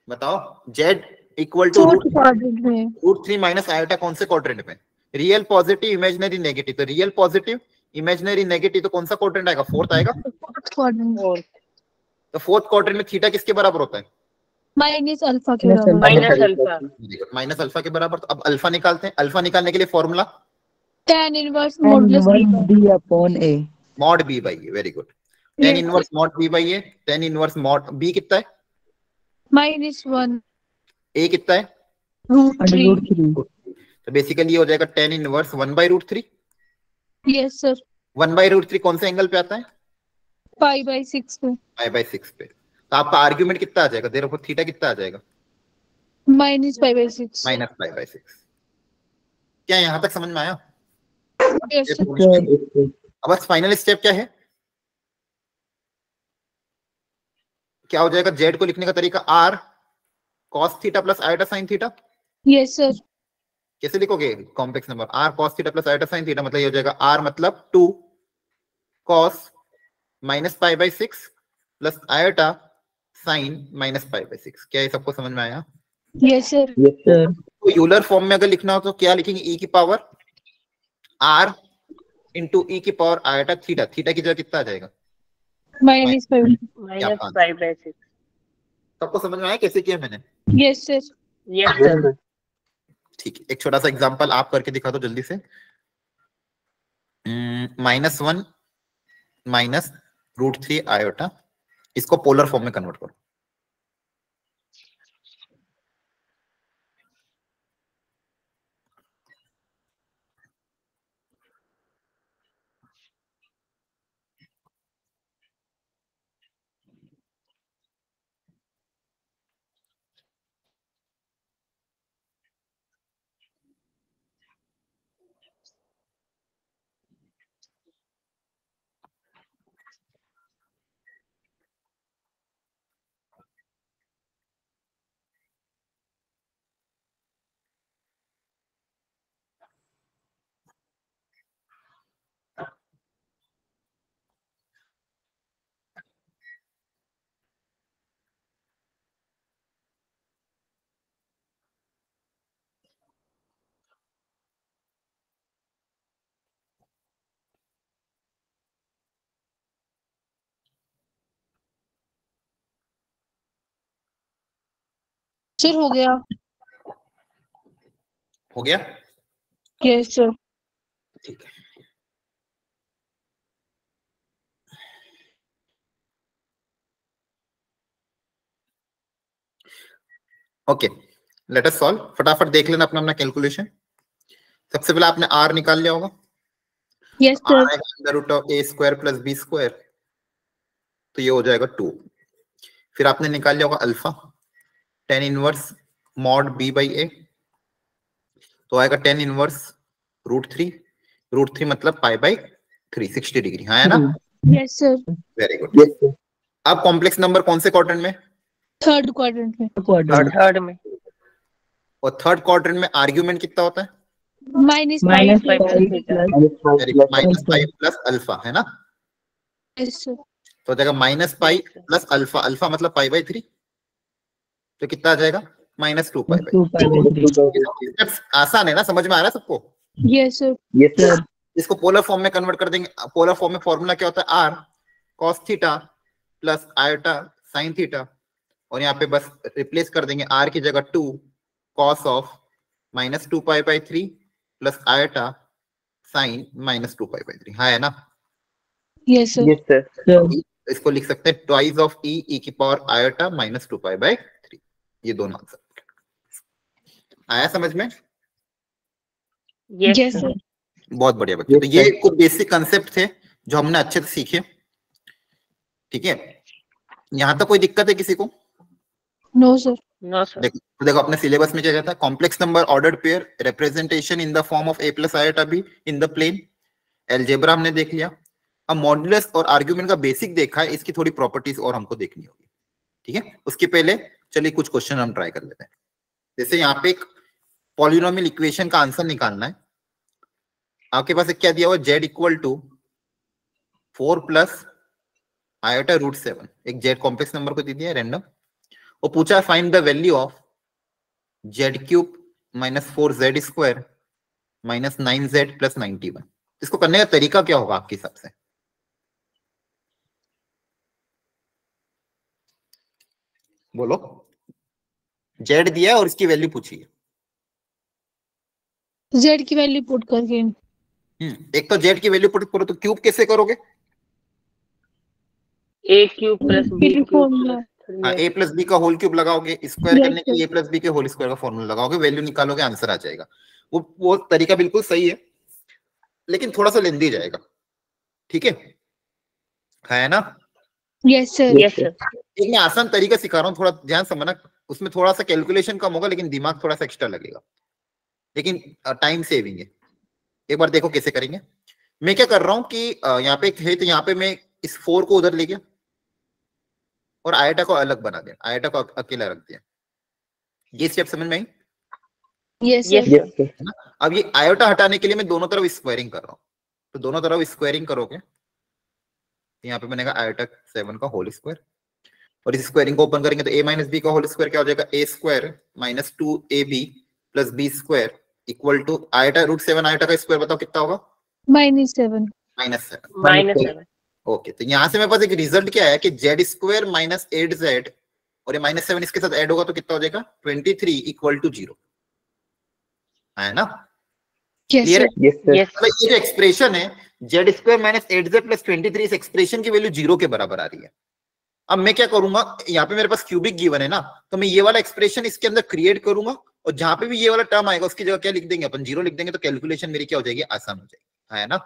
[SPEAKER 1] बताओ। z equal to √3 minus iota कौन से क्वाड्रेंट में? Real positive, imaginary negative. तो रियल पॉजिटिव, इमेजिनरी नेगेटिव, तो कौन सा क्वाड्रेंट आएगा? फोर्थ आएगा। तो फोर्थ क्वाड्रेंट में थीटा किसके बराबर होता है?
[SPEAKER 3] माइनस अल्फा के बराबर।
[SPEAKER 2] Minus alpha.
[SPEAKER 1] माइनस अल्फा के बराबर। तो अब अल्फा निकालते हैं। अल्फा निकालने के लिए formula
[SPEAKER 3] tan inverse modulus
[SPEAKER 4] b upon a।
[SPEAKER 1] Mod b by A. Very good. tan inverse mod b by A. tan inverse mod b कितना है?
[SPEAKER 3] -1
[SPEAKER 1] a कितना है?
[SPEAKER 3] √3।
[SPEAKER 1] तो बेसिकली ये हो जाएगा tan इनवर्स 1/√3।
[SPEAKER 3] Yes sir.
[SPEAKER 1] 1/√3 कौन से एंगल पे आता है?
[SPEAKER 3] π/6 पे।
[SPEAKER 1] π/6 पे। तो आपका आर्ग्यूमेंट कितना आ जाएगा? देयर थीटा कितना आ जाएगा?
[SPEAKER 3] -π/6।
[SPEAKER 1] -π/6। क्या यहां तक समझ में आया?
[SPEAKER 3] Yes sir.
[SPEAKER 1] अब बस फाइनल स्टेप क्या है? क्या हो जाएगा? z को लिखने का तरीका r cos theta plus iota sin theta.
[SPEAKER 3] Yes sir.
[SPEAKER 1] कैसे लिखोगे complex number? r cos theta plus iota sin theta, मतलब ये हो जाएगा r मतलब 2 cos -π/6 प्लस आयोटा sin -π/6। क्या ये सबको समझ में आया?
[SPEAKER 3] Yes sir.
[SPEAKER 1] तो यूलर फॉर्म में अगर लिखना हो तो क्या लिखेंगे? e की पावर r इंटू e की पावर आयोटा थीटा। थीटा की जगह कितना आ जाएगा?
[SPEAKER 2] -π/6।
[SPEAKER 1] सबको समझ में आया कैसे किया मैंने?
[SPEAKER 3] Yes sir.
[SPEAKER 2] Yes sir.
[SPEAKER 1] ठीक है, एक छोटा सा एग्जांपल आप करके दिखा दो जल्दी से। -1 माइनस √3 आयोटा, इसको पोलर फॉर्म में कन्वर्ट करो।
[SPEAKER 3] सर हो गया।
[SPEAKER 1] हो गया?
[SPEAKER 3] Yes sir.
[SPEAKER 1] ठीक है। Okay, let us solve. फटाफट देख लेना अपना अपना कैलकुलेशन। सबसे पहले आपने r निकाल लिया होगा।
[SPEAKER 3] Yes
[SPEAKER 1] r
[SPEAKER 3] sir.
[SPEAKER 1] आएगा √a² + b², तो ये हो जाएगा 2। फिर आपने निकाल लिया होगा alpha, tan inverse mod b by a, तो आएगा tan इनवर्स √3 मतलब पाई बाई 3, 60 डिग्री, हाँ है ना?
[SPEAKER 3] Yes sir.
[SPEAKER 1] Very good. अब कॉम्प्लेक्स नंबर कौन से क्वाड्रेंट में?
[SPEAKER 3] थर्ड क्वाड्रेंट में।
[SPEAKER 2] थर्ड में।
[SPEAKER 1] और थर्ड क्वाड्रेंट में आर्ग्यूमेंट कितना होता है?
[SPEAKER 2] -5 प्लस थीटा।
[SPEAKER 1] -5 प्लस अल्फा, है ना?
[SPEAKER 3] Yes sir.
[SPEAKER 1] तो हो जाएगा -5 प्लस अल्फा, अल्फा मतलब पाई बाई 3, तो कितना आ जाएगा? -2 पाई बाई 3। आसान है ना, समझ में आ रहा है सबको?
[SPEAKER 3] Yes sir.
[SPEAKER 1] इसको पोलर फॉर्म में कन्वर्ट कर देंगे। पोलर फॉर्म में फॉर्मूला क्या होता है? r cos theta plus iota sine theta, और यहाँ पे बस रिप्लेस कर देंगे r की जगह 2 cos of -2 pi by 3 plus iota sign -2 pi by 3, हाँ है ना?
[SPEAKER 3] Yes sir.
[SPEAKER 1] इसको लिख सकते हैं ट्वाइस ऑफ e की पावर आयोटा -2 पाई बाई 3। ये दोनों आंसर आया समझ में?
[SPEAKER 3] Yes sir.
[SPEAKER 1] बहुत बढ़िया बच्चे। तो ये कुछ बेसिक कंसेप्ट थे जो हमने अच्छे से सीखे, ठीक है? यहाँ तक कोई दिक्कत है किसी को?
[SPEAKER 3] No sir.
[SPEAKER 2] No sir.
[SPEAKER 1] देखो अपने सिलेबस में क्या कहता है? Complex number ordered pair representation in the form of a plus iota b in the plane. Algebra हमने देख लिया। अब मॉडुलस और आर्ग्यूमेंट का बेसिक देखा है, इसकी थोड़ी प्रॉपर्टीज और हमको देखनी होगी, ठीक है? उसके पहले चलिए कुछ क्वेश्चन हम ट्राई कर लेते हैं। जैसे यहाँ पे एक पॉलिनोमियल इक्वेशन का आंसर निकालना है। आपके पास एक क्या दिया हुआ? z equal to 4 plus iota √7, एक z कॉम्प्लेक्स नंबर को दे दिया है रैंडम, और पूछा find the value of z³ -4z² -9z + 91। इसको करने का तरीका क्या होगा आपके हिसाब से? बोलो। z दिया है और इसकी वैल्यू पूछी है।
[SPEAKER 3] जेड की वैल्यू पुट करके।
[SPEAKER 1] एक तो z की वैल्यू पुट करो, तो क्यूब कैसे करोगे?
[SPEAKER 2] a³ plus b³
[SPEAKER 3] formula.
[SPEAKER 1] हाँ, a प्लस बी का होल क्यूब लगाओगे, स्क्वायर करने के लिए a प्लस बी के होल स्क्वायर का फॉर्मूला लगाओगे, वैल्यू निकालोगे, आंसर आ जाएगा। वो तरीका बिल्कुल सही है, लेकिन थोड़ा सा लेंदी जाएगा, ठीक है ना?
[SPEAKER 3] Yes sir.
[SPEAKER 2] Yes sir.
[SPEAKER 1] एक मैं आसान तरीका सिखा रहा हूँ, थोड़ा ध्यान समझना। उसमें थोड़ा सा कैलकुलेशन कम होगा, लेकिन दिमाग थोड़ा सा एक्स्ट्रा लगेगा, लेकिन टाइम सेविंग है। एक बार देखो कैसे करेंगे। मैं क्या कर रहा हूँ कि यहाँ पे है, तो यहाँ पे मैं इस 4 को उधर ले गया और आयोटा को अलग बना दिया, आयोटा को अकेला रख दिया। ये स्टेप समझ में आई?
[SPEAKER 3] Yes
[SPEAKER 2] yes
[SPEAKER 3] sir.
[SPEAKER 2] सर।
[SPEAKER 1] है ना? अब ये आयोटा हटाने के लिए मैं दोनों तरफ स्क्वायरिंग कर रहा हूँ, तो दोनों तरफ स्क्वायरिंग करोगे, यहाँ पे बनेगा आयोटा 7 का होल स्क्वायर, और इस स्क्वायरिंग को ओपन करेंगे तो a माइनस बी का होल स्क्वायर क्या हो जाएगा? a² -2ab प्लस b² equal to iota √7, iota का स्क्वायर बताओ कितना होगा?
[SPEAKER 3] -7।
[SPEAKER 2] -7।
[SPEAKER 1] ओके, तो यहाँ से मेरे पास एक रिजल्ट क्या है कि z² -8z और ये -7 इसके साथ ऐड होगा तो कितना हो जाएगा? 23 इक्वल टू 0, है ना? क्लियर है?
[SPEAKER 2] यस
[SPEAKER 1] मतलब ये जो एक्सप्रेशन है z² -8z + 23, इस एक्सप्रेशन की वैल्यू 0 के बराबर आ रही है। अब मैं क्या करूंगा, यहाँ पे मेरे पास क्यूबिक गिवन है ना, तो मैं ये वाला एक्सप्रेशन इसके अंदर क्रिएट करूंगा, और जहां पे भी ये वाला टर्म आएगा उसकी जगह क्या लिख देंगे अपन? 0 लिख देंगे, तो कैलकुलेशन मेरी क्या हो जाएगी? आसान हो जाएगी, है ना?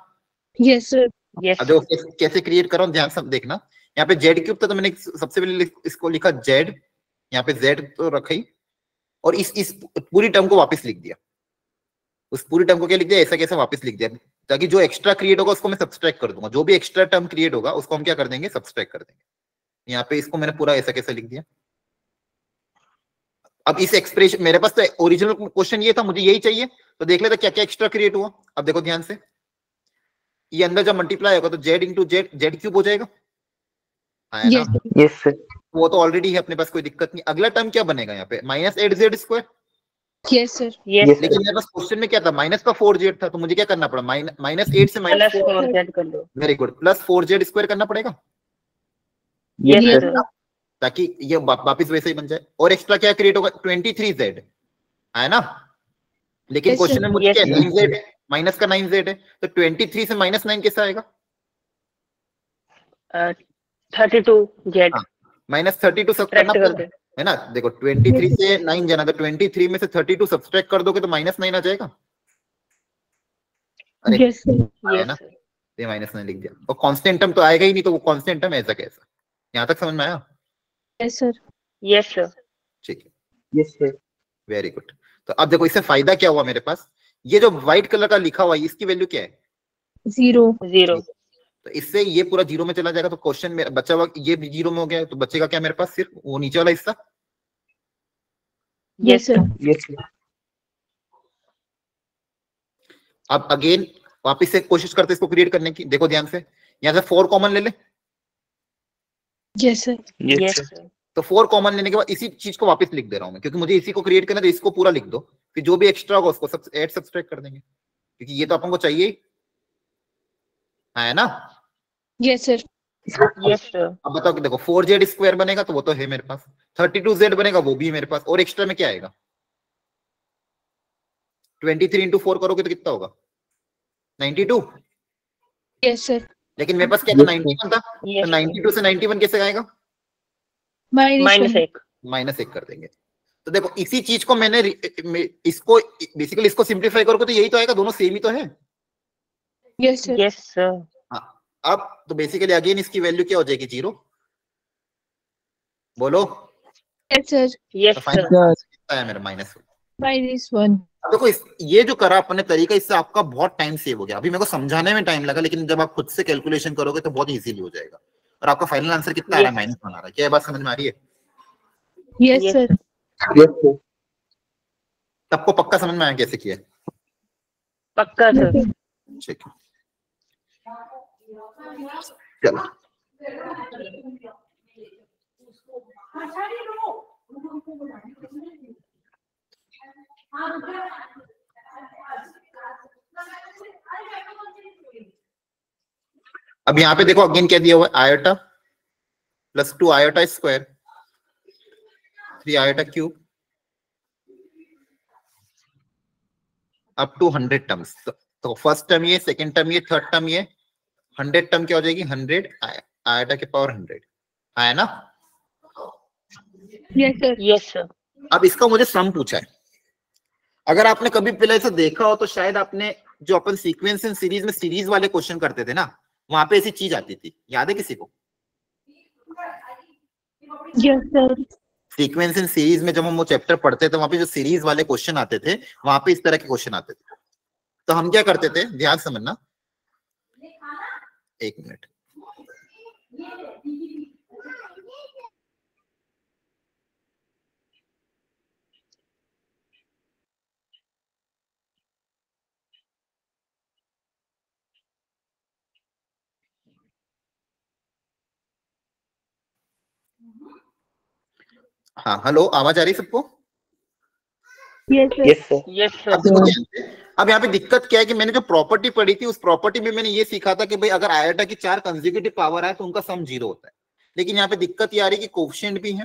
[SPEAKER 3] Yes sir.
[SPEAKER 2] यस।
[SPEAKER 1] अब देखो कैसे क्रिएट कर रहा हूँ, ध्यान से देखना। यहाँ पे z³ था, तो मैंने सबसे पहले इसको लिखा z, यहाँ पे z तो रखा ही, और इस पूरी टर्म को वापस लिख दिया। उस पूरी टर्म को क्या लिख दिया? ऐसा कैसे वापस लिख दिया, ताकि जो एक्स्ट्रा क्रिएट होगा उसको मैं सब्सट्रैक्ट कर दूंगा। जो भी एक्स्ट्रा टर्म क्रिएट होगा उसको हम क्या कर देंगे? सब्सट्रैक्ट कर देंगे। यहाँ पे इसको मैंने पूरा ऐसा कैसे लिख दिया। अब इस एक्सप्रेशन, मेरे पास तो ओरिजिनल क्वेश्चन ये था, मुझे यही चाहिए, तो देख लेते क्या क्या एक्स्ट्रा क्रिएट हुआ। अब देखो ध्यान से, ये अंदर जब मल्टीप्लाई होगा तो z इंटू z³ हो जाएगा, है ना?
[SPEAKER 2] Yes sir.
[SPEAKER 1] वो तो ऑलरेडी है अपने पास, कोई दिक्कत नहीं। अगला टर्म क्या बनेगा यहाँ पे? -8z²।
[SPEAKER 3] Yes sir.
[SPEAKER 2] यस।
[SPEAKER 1] लेकिन मेरे पास क्वेश्चन में क्या था? माइनस का 4z था, तो मुझे क्या करना पड़ा? -8 से
[SPEAKER 2] प्लस
[SPEAKER 1] -4,
[SPEAKER 2] 4z कर लो।
[SPEAKER 1] वेरी गुड, प्लस 4z² करना पड़ेगा,
[SPEAKER 2] यस सर।
[SPEAKER 1] ताकि ये वापिस वैसे ही बन जाए। और एक्स्ट्रा क्या क्रिएट होगा? 23z, है ना? लेकिन क्वेश्चन में मुझे क्या 9z है, माइनस का 9z है, तो 23 से -9 कैसा आएगा?
[SPEAKER 2] 32z।
[SPEAKER 1] -32 सब करना पड़ेगा, है ना? देखो 23 से 9 जाना, तो 23 में से 32 सब्सट्रैक्ट कर दोगे तो -9 आ जाएगा। अरे
[SPEAKER 3] यस सर।
[SPEAKER 1] है ना? ये -9 लिख दिया, और कांस्टेंट टर्म तो आएगा ही नहीं, तो वो कांस्टेंट टर्म ऐसा कैसा? यहाँ तक समझ में आया?
[SPEAKER 3] Yes sir.
[SPEAKER 2] Yes sir.
[SPEAKER 1] ठीक है,
[SPEAKER 4] यस सर।
[SPEAKER 1] Very good. तो अब देखो इससे फायदा क्या हुआ मेरे पास, ये जो व्हाइट कलर का लिखा हुआ है इसकी वैल्यू क्या है?
[SPEAKER 3] 0।
[SPEAKER 2] 0।
[SPEAKER 1] तो इससे ये पूरा जीरो में चला जाएगा, तो क्वेश्चन में बचा हुआ ये भी जीरो में हो गया, तो बचेगा क्या मेरे पास? सिर्फ वो नीचे वाला हिस्सा।
[SPEAKER 3] Yes sir.
[SPEAKER 4] Yes sir.
[SPEAKER 1] अब अगेन वापिस से कोशिश करते इसको क्रिएट करने की। देखो ध्यान से, यहाँ से 4 कॉमन ले ले।
[SPEAKER 3] Yes sir.
[SPEAKER 2] Yes sir.
[SPEAKER 1] तो 4 कॉमन लेने के बाद इसी चीज को वापस लिख दे रहा हूं मैं, क्योंकि मुझे इसी को क्रिएट करना है, तो इसको पूरा लिख दो, फिर जो भी एक्स्ट्रा होगा उसको सब ऐड सब्सट्रैक्ट कर देंगे, क्योंकि ये तो अपन को चाहिए ही, है ना?
[SPEAKER 3] Yes sir.
[SPEAKER 2] Yes sir.
[SPEAKER 1] अब बताओ कि देखो 4z स्क्वायर बनेगा तो वो तो है मेरे पास, 32z बनेगा वो भी है मेरे पास, और एक्स्ट्रा में क्या आएगा? 23 इंटू 4 करोगे तो कितना होगा? 92।
[SPEAKER 3] Yes sir.
[SPEAKER 1] लेकिन मेरे पास क्या था? 91 था। तो 92 से 91 कैसे आएगा?
[SPEAKER 2] -1।
[SPEAKER 1] -1 कर देंगे। तो देखो इसी चीज को मैंने इसको बेसिकली इसको सिंप्लीफाई करोगे तो यही तो आएगा, दोनों सेम ही तो है।
[SPEAKER 3] Yes sir.
[SPEAKER 2] Yes sir.
[SPEAKER 1] हाँ, अब तो बेसिकली अगेन इसकी वैल्यू क्या हो जाएगी? 0। बोलो।
[SPEAKER 3] Yes sir.
[SPEAKER 2] यस
[SPEAKER 1] तो
[SPEAKER 2] सर।
[SPEAKER 1] फाइनल कितना है मेरा? -1।
[SPEAKER 3] -1।
[SPEAKER 1] देखो ये जो करा अपने तरीका, इससे आपका बहुत टाइम सेव हो गया। अभी मेरे को समझाने में टाइम लगा, लेकिन जब आप खुद से कैलकुलेशन करोगे तो बहुत इजीली हो जाएगा। और आपका फाइनल आंसर कितना आ रहा है? -1 आ रहा है। क्या ये बात समझ में आ रही है?
[SPEAKER 3] Yes sir.
[SPEAKER 4] Yes sir.
[SPEAKER 1] सबको पक्का समझ में आया कैसे किया है?
[SPEAKER 2] पक्का सर।
[SPEAKER 1] ठीक है, चलो। अब यहाँ पे देखो अगेन क्या दिया हुआ है? Iota plus 2 iota square 3 iota cube up to 100 terms. तो फर्स्ट टर्म ये, सेकंड टर्म ये, थर्ड टर्म ये, 100 टर्म क्या हो जाएगी? 100 आयोटा के पावर 100 है ना?
[SPEAKER 3] Yes sir.
[SPEAKER 2] Yes sir.
[SPEAKER 1] अब इसका मुझे सम पूछा है। अगर आपने कभी पहले ऐसा देखा हो तो शायद आपने, जो अपन सीक्वेंस एंड सीरीज में सीरीज वाले क्वेश्चन करते थे ना, वहां पे ऐसी चीज आती थी, याद है किसी को?
[SPEAKER 3] Yes sir.
[SPEAKER 1] Sequence and series में जब हम वो चैप्टर पढ़ते थे, वहां पे जो सीरीज वाले क्वेश्चन आते थे, वहां पे इस तरह के क्वेश्चन आते थे। तो हम क्या करते थे, ध्यान समझना, एक मिनट। हाँ हेलो, आवाज आ रही सबको?
[SPEAKER 3] Yes sir.
[SPEAKER 4] Yes sir.
[SPEAKER 2] Yes
[SPEAKER 1] अब
[SPEAKER 2] सर।
[SPEAKER 1] देखो ध्यान से, अब यहाँ पे दिक्कत क्या है कि मैंने जो प्रॉपर्टी पढ़ी थी, उस प्रॉपर्टी में मैंने ये सीखा था कि भाई अगर आयोटा की 4 कंसेक्यूटिव पावर आए तो उनका सम 0 होता है। लेकिन यहाँ पे दिक्कत ये आ रही है कि कोफिशिएंट भी है,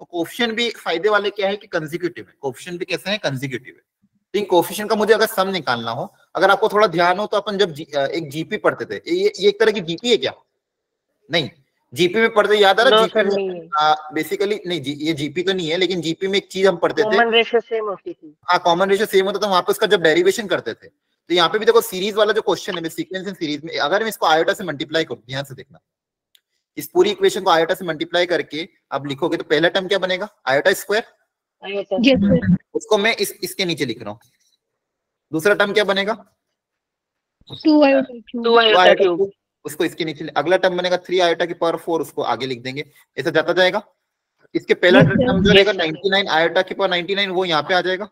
[SPEAKER 1] और कोफिशिएंट भी फायदे वाले क्या है कि कंसेक्यूटिव है। कोफिशिएंट भी कैसे है? कंसेक्यूटिव है। तो इन कोफिशिएंट का मुझे अगर सम निकालना हो, अगर आपको थोड़ा ध्यान हो तो अपन जब एक जीपी पढ़ते थे, ये एक तरह की जीपी है क्या? नहीं, जीपी में पढ़ते याद आ रहा?
[SPEAKER 2] नो
[SPEAKER 1] जीपी
[SPEAKER 2] सर,
[SPEAKER 1] में
[SPEAKER 2] नहीं है।
[SPEAKER 1] बेसिकली नहीं, ये जीपी तो नहीं है, लेकिन जीपी में एक चीज हम पढ़ते थे,
[SPEAKER 2] कॉमन रेशियो सेम होती थी।
[SPEAKER 1] हाँ कॉमन रेशियो सेम होता था, वहां पे उसका जब डेरिवेशन करते थे। तो यहाँ पे भी देखो सीरीज वाला जो क्वेश्चन है, सीक्वेंस एंड सीरीज में, अगर मैं इसको आयोटा से मल्टीप्लाई करूं, ध्यान से देखना, इस पूरी इक्वेशन को आयोटा से मल्टीप्लाई करके आप लिखोगे तो पहला टर्म क्या बनेगा? Iota square.
[SPEAKER 3] Yes sir.
[SPEAKER 1] उसको मैं इसके नीचे लिख रहा हूँ। दूसरा टर्म क्या बनेगा?
[SPEAKER 3] 2 आयोटा क्यूब।
[SPEAKER 2] 2 iota cube.
[SPEAKER 1] उसको इसके नीचे। अगला टर्म बनेगा 3 आयोटा की पावर 4, उसको आगे लिख देंगे, ऐसा जाता जाएगा। इसके पहला
[SPEAKER 3] Yes, sir.
[SPEAKER 1] टर्म जो रहेगा
[SPEAKER 2] Yes, sir.
[SPEAKER 1] 99 आयोटा की पावर 99, वो यहाँ पे आ जाएगा।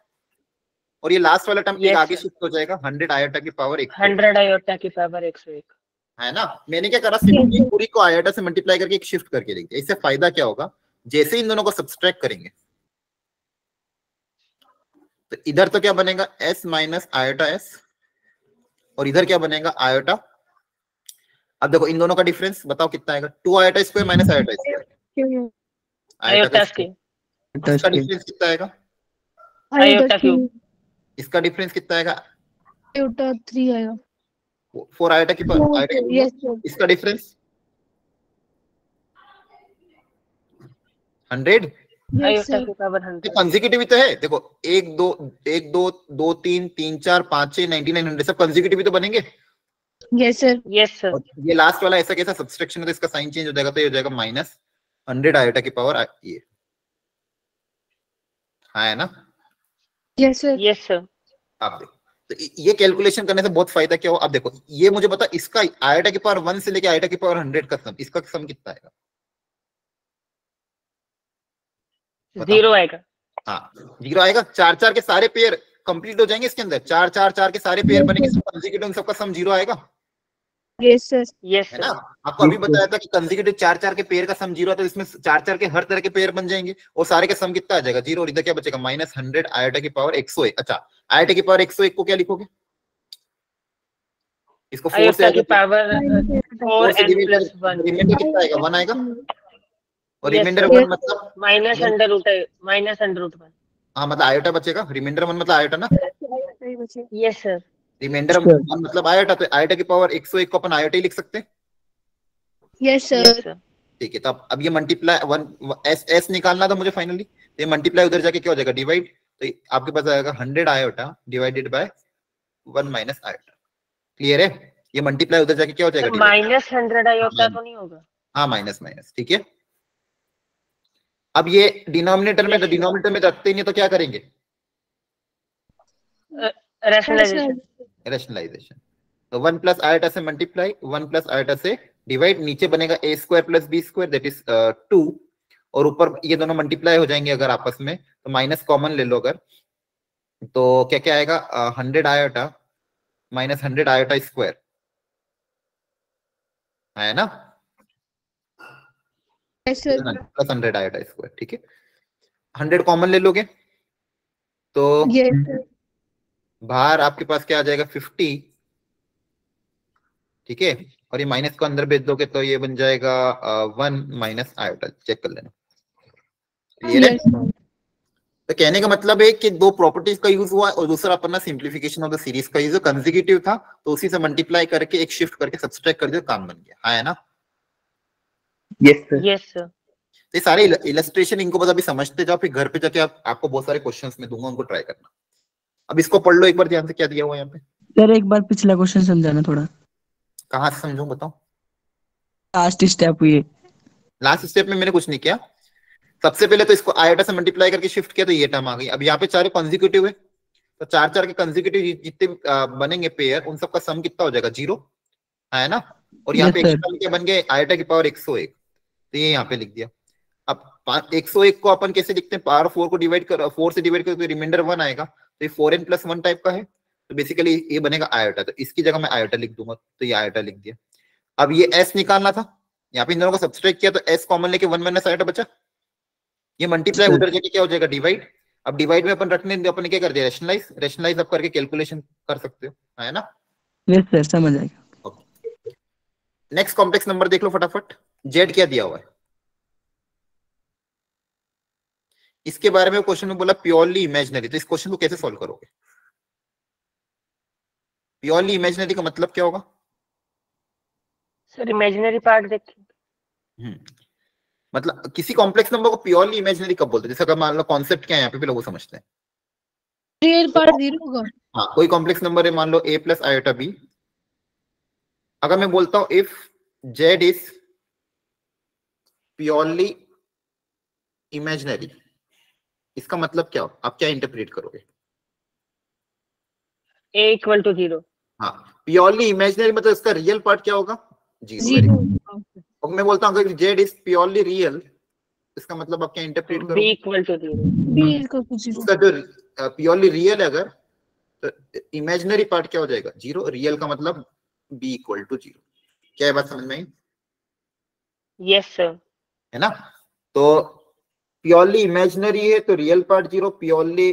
[SPEAKER 1] और ये लास्ट वाला टर्म एक
[SPEAKER 2] Yes,
[SPEAKER 1] आगे
[SPEAKER 2] sir.
[SPEAKER 1] शिफ्ट हो जाएगा, 100 आयोटा की पावर 1,
[SPEAKER 2] 100 आयोटा की पावर 101।
[SPEAKER 1] है ना? मैंने क्या करा, सिंपली पूरी को आयोटा से मल्टीप्लाई करके एक शिफ्ट करके लिख दिया। इससे फायदा क्या होगा, जैसे इन दोनों को सब्सट्रैक्ट करेंगे तो इधर तो क्या बनेगा? s माइनस आयोटा s, और इधर क्या बनेगा? आयोटा। अब देखो इन दोनों का डिफरेंस बताओ कितना आएगा? 2 iota square minus iota square,
[SPEAKER 2] iota square.
[SPEAKER 1] इसका डिफरेंस कितना आएगा?
[SPEAKER 2] Iota cube.
[SPEAKER 1] इसका डिफरेंस कितना आएगा?
[SPEAKER 3] आयोटा 3 आएगा।
[SPEAKER 1] 4 आयोटा की पावर आयोटा की,
[SPEAKER 3] यस सर।
[SPEAKER 1] इसका डिफरेंस 100।
[SPEAKER 2] आयोटा की पावर 100।
[SPEAKER 1] कंसेक्यूटिव तो है, देखो 1 2 1 2 2 3 3 4 5 6 99 100 सब कंसेक्यूटिव तो बनेंगे।
[SPEAKER 3] Yes sir.
[SPEAKER 2] Yes sir.
[SPEAKER 1] ये लास्ट वाला ऐसा कैसा सब्सट्रैक्शन है, तो इसका साइन चेंज हो जाएगा, तो ये हो जाएगा माइनस 100 आयोटा की पावर ये, हाँ है ना?
[SPEAKER 3] Yes sir.
[SPEAKER 2] Yes sir.
[SPEAKER 1] आप देखो, तो ये कैलकुलेशन करने से बहुत फायदा क्या हो, आप देखो ये मुझे पता, इसका आयोटा की पावर 1 से लेके आयोटा की पावर 100 का सम, इसका सम कितना आएगा? बताओ।
[SPEAKER 2] 0 आएगा।
[SPEAKER 1] हाँ 0 आएगा। 4 4 के सारे पेयर कंप्लीट हो जाएंगे इसके अंदर, 4 4 4 के सारे पेयर बनेंगे, सब कंसेक्यूटिव, उन सबका सम 0 आएगा,
[SPEAKER 3] यस सर।
[SPEAKER 2] यस
[SPEAKER 1] है ना?
[SPEAKER 2] सर।
[SPEAKER 1] आपको अभी बताया था कि कंसेक्यूटिव 4 4 के पेयर का सम 0 आता है, इसमें 4 4 के हर तरह के पेयर बन जाएंगे और सारे के सम कितना आ जाएगा? 0। और इधर क्या बचेगा? -100 आयोटा की पावर 101। अच्छा, आयोटा की पावर 101 को क्या लिखोगे? इसको 4 से
[SPEAKER 2] आयोटा की पावर
[SPEAKER 1] 4 से4n
[SPEAKER 2] + 1।
[SPEAKER 1] रिमाइंडर कितना आएगा? 1 आएगा। और
[SPEAKER 2] Yes,
[SPEAKER 1] रिमाइंडर
[SPEAKER 2] sir.
[SPEAKER 1] 1 मतलब
[SPEAKER 2] -√1।
[SPEAKER 1] हाँ, मतलब आयोटा बचेगा। रिमाइंडर 1 मतलब आयोटा ना,
[SPEAKER 2] यस सर।
[SPEAKER 1] रिमाइंडर 1 मतलब आयोटा, तो आयोटा की पावर 101 को अपन आयोटा ही लिख सकते हैं।
[SPEAKER 3] Yes
[SPEAKER 2] yes
[SPEAKER 3] sir.
[SPEAKER 2] सर।
[SPEAKER 1] ठीक है, तो अब ये मल्टीप्लाई 1 एस निकालना था मुझे फाइनली, तो ये मल्टीप्लाई उधर जाके क्या हो जाएगा? डिवाइड। तो आपके पास आएगा 100 iota divided by 1 minus iota. Clear है? ये मल्टीप्लाई उधर जाके क्या हो जाएगा?
[SPEAKER 2] -100 आयोटा तो नहीं होगा?
[SPEAKER 1] हाँ, माइनस माइनस, ठीक है। अब ये डिनोमिनेटर में, तो डिनोमिनेटर में रखते ही नहीं, तो क्या करेंगे?
[SPEAKER 2] रैशनलाइजेशन।
[SPEAKER 1] रैशनलाइजेशन। तो 1 प्लस आयोटा से मल्टीप्लाई, 1 प्लस आयोटा से डिवाइड, नीचे बनेगा a² + b² दैट इज 2, और ऊपर ये दोनों मल्टीप्लाई हो जाएंगे अगर आपस में, तो माइनस कॉमन ले लो अगर, तो क्या क्या आएगा? 100 आयोटा माइनस 100 आयोटा स्क्वायर, है ना?
[SPEAKER 3] Yes sir.
[SPEAKER 1] Plus 100 iota square, ठीक है। 100 कॉमन ले लोगे तो
[SPEAKER 3] यस सर।
[SPEAKER 1] बाहर आपके पास क्या आ जाएगा? 50, ठीक है। और ये माइनस को अंदर भेज दोगे तो ये बन जाएगा 1 माइनस आयोटा। चेक कर लेना, क्लियर है?
[SPEAKER 3] Yes sir.
[SPEAKER 1] तो कहने का मतलब है कि दो प्रॉपर्टीज का यूज हुआ और दूसरा अपना सिंप्लीफिकेशन ऑफ द सीरीज का यूज, कंसेक्यूटिव था तो उसी से मल्टीप्लाई करके एक शिफ्ट करके सब्सट्रैक्ट कर दिया, काम बन गया, हाँ है ना?
[SPEAKER 2] Yes sir. Yes sir.
[SPEAKER 1] ये सारे इलस्ट्रेशन इनको बस अभी समझते जाओ, फिर घर पे जाके आपको बहुत सारे क्वेश्चंस में दूंगा, उनको ट्राई करना। अब इसको पढ़ लो एक बार ध्यान से, क्या दिया हुआ है यहाँ पे।
[SPEAKER 4] सर एक बार पिछला क्वेश्चन समझाना थोड़ा।
[SPEAKER 1] कहाँ से समझूं बताओ?
[SPEAKER 4] लास्ट स्टेप हुई।
[SPEAKER 1] लास्ट स्टेप में मैंने कुछ नहीं किया, सबसे पहले तो इसको आयोटा से मल्टीप्लाई करके शिफ्ट किया तो ये टर्म आ गई। अब यहाँ पे चारों कंसेक्यूटिव है, तो 4 4 के कंसेक्यूटिव जितने बनेंगे पेयर, उन सबका सम कितना हो जाएगा? 0, है ना? और यहाँ पे एक्स्ट्रा क्या बन गए? आयोटा की पावर 101, तो ये यहाँ पे लिख दिया। अब 101 को अपन कैसे लिखते हैं? पावर 4 को डिवाइड कर, 4 से डिवाइड करो तो रिमाइंडर 1 आएगा, तो ये 4n + 1 टाइप का है, तो बेसिकली ये बनेगा आयोटा, तो इसकी जगह मैं आयोटा लिख दूंगा, तो ये आयोटा लिख दिया। अब ये s निकालना था, यहाँ पे इन दोनों को सब्सट्रैक्ट किया तो s कॉमन लेके 1 माइनस आयोटा बचा। ये मल्टीप्लाई उधर जाके क्या हो जाएगा? डिवाइड। अब डिवाइड में अपन रखने, अपन क्या कर दिया? रैशनलाइज। रैशनलाइज आप करके कैलकुलेशन कर सकते हो, है ना?
[SPEAKER 4] यस सर, समझ आएगा।
[SPEAKER 1] नेक्स्ट कॉम्प्लेक्स नंबर देख लो फटाफट। जेड क्या दिया हुआ है इसके बारे में क्वेश्चन में बोला प्योरली इमेजिनरी, तो इस क्वेश्चन को कैसे सॉल्व करोगे? प्योरली इमेजिनरी का मतलब क्या होगा?
[SPEAKER 2] सर इमेजिनरी पार्ट देखिए।
[SPEAKER 1] मतलब किसी कॉम्प्लेक्स नंबर को प्योरली इमेजिनरी कब बोलते हैं? जैसे अगर मान लो कॉन्सेप्ट क्या है यहाँ पे, पहले वो समझते हैं।
[SPEAKER 3] रियल पार्ट 0 होगा।
[SPEAKER 1] हाँ, कोई कॉम्प्लेक्स नंबर है, मान लो a + आयोटा b, अगर मैं बोलता हूं if z is purely imaginary, इसका मतलब क्या हो? आप क्या इंटरप्रेट करोगे?
[SPEAKER 2] a = 0।
[SPEAKER 1] हाँ, प्योरली इमेजिनरी मतलब इसका रियल पार्ट क्या होगा? 0। और मैं बोलता हूँ अगर z इज प्योरली रियल, इसका मतलब आप क्या इंटरप्रेट
[SPEAKER 2] b
[SPEAKER 1] करोगे?
[SPEAKER 2] = 0।
[SPEAKER 3] b = 0।
[SPEAKER 1] इसका जो प्योरली रियल है अगर, तो इमेजिनरी पार्ट क्या हो जाएगा? 0। रियल का मतलब b = 0। क्या है बात समझ में आई?
[SPEAKER 2] Yes sir.
[SPEAKER 1] है ना? तो प्योरली इमेजिनरी है तो रियल पार्ट 0, प्योरली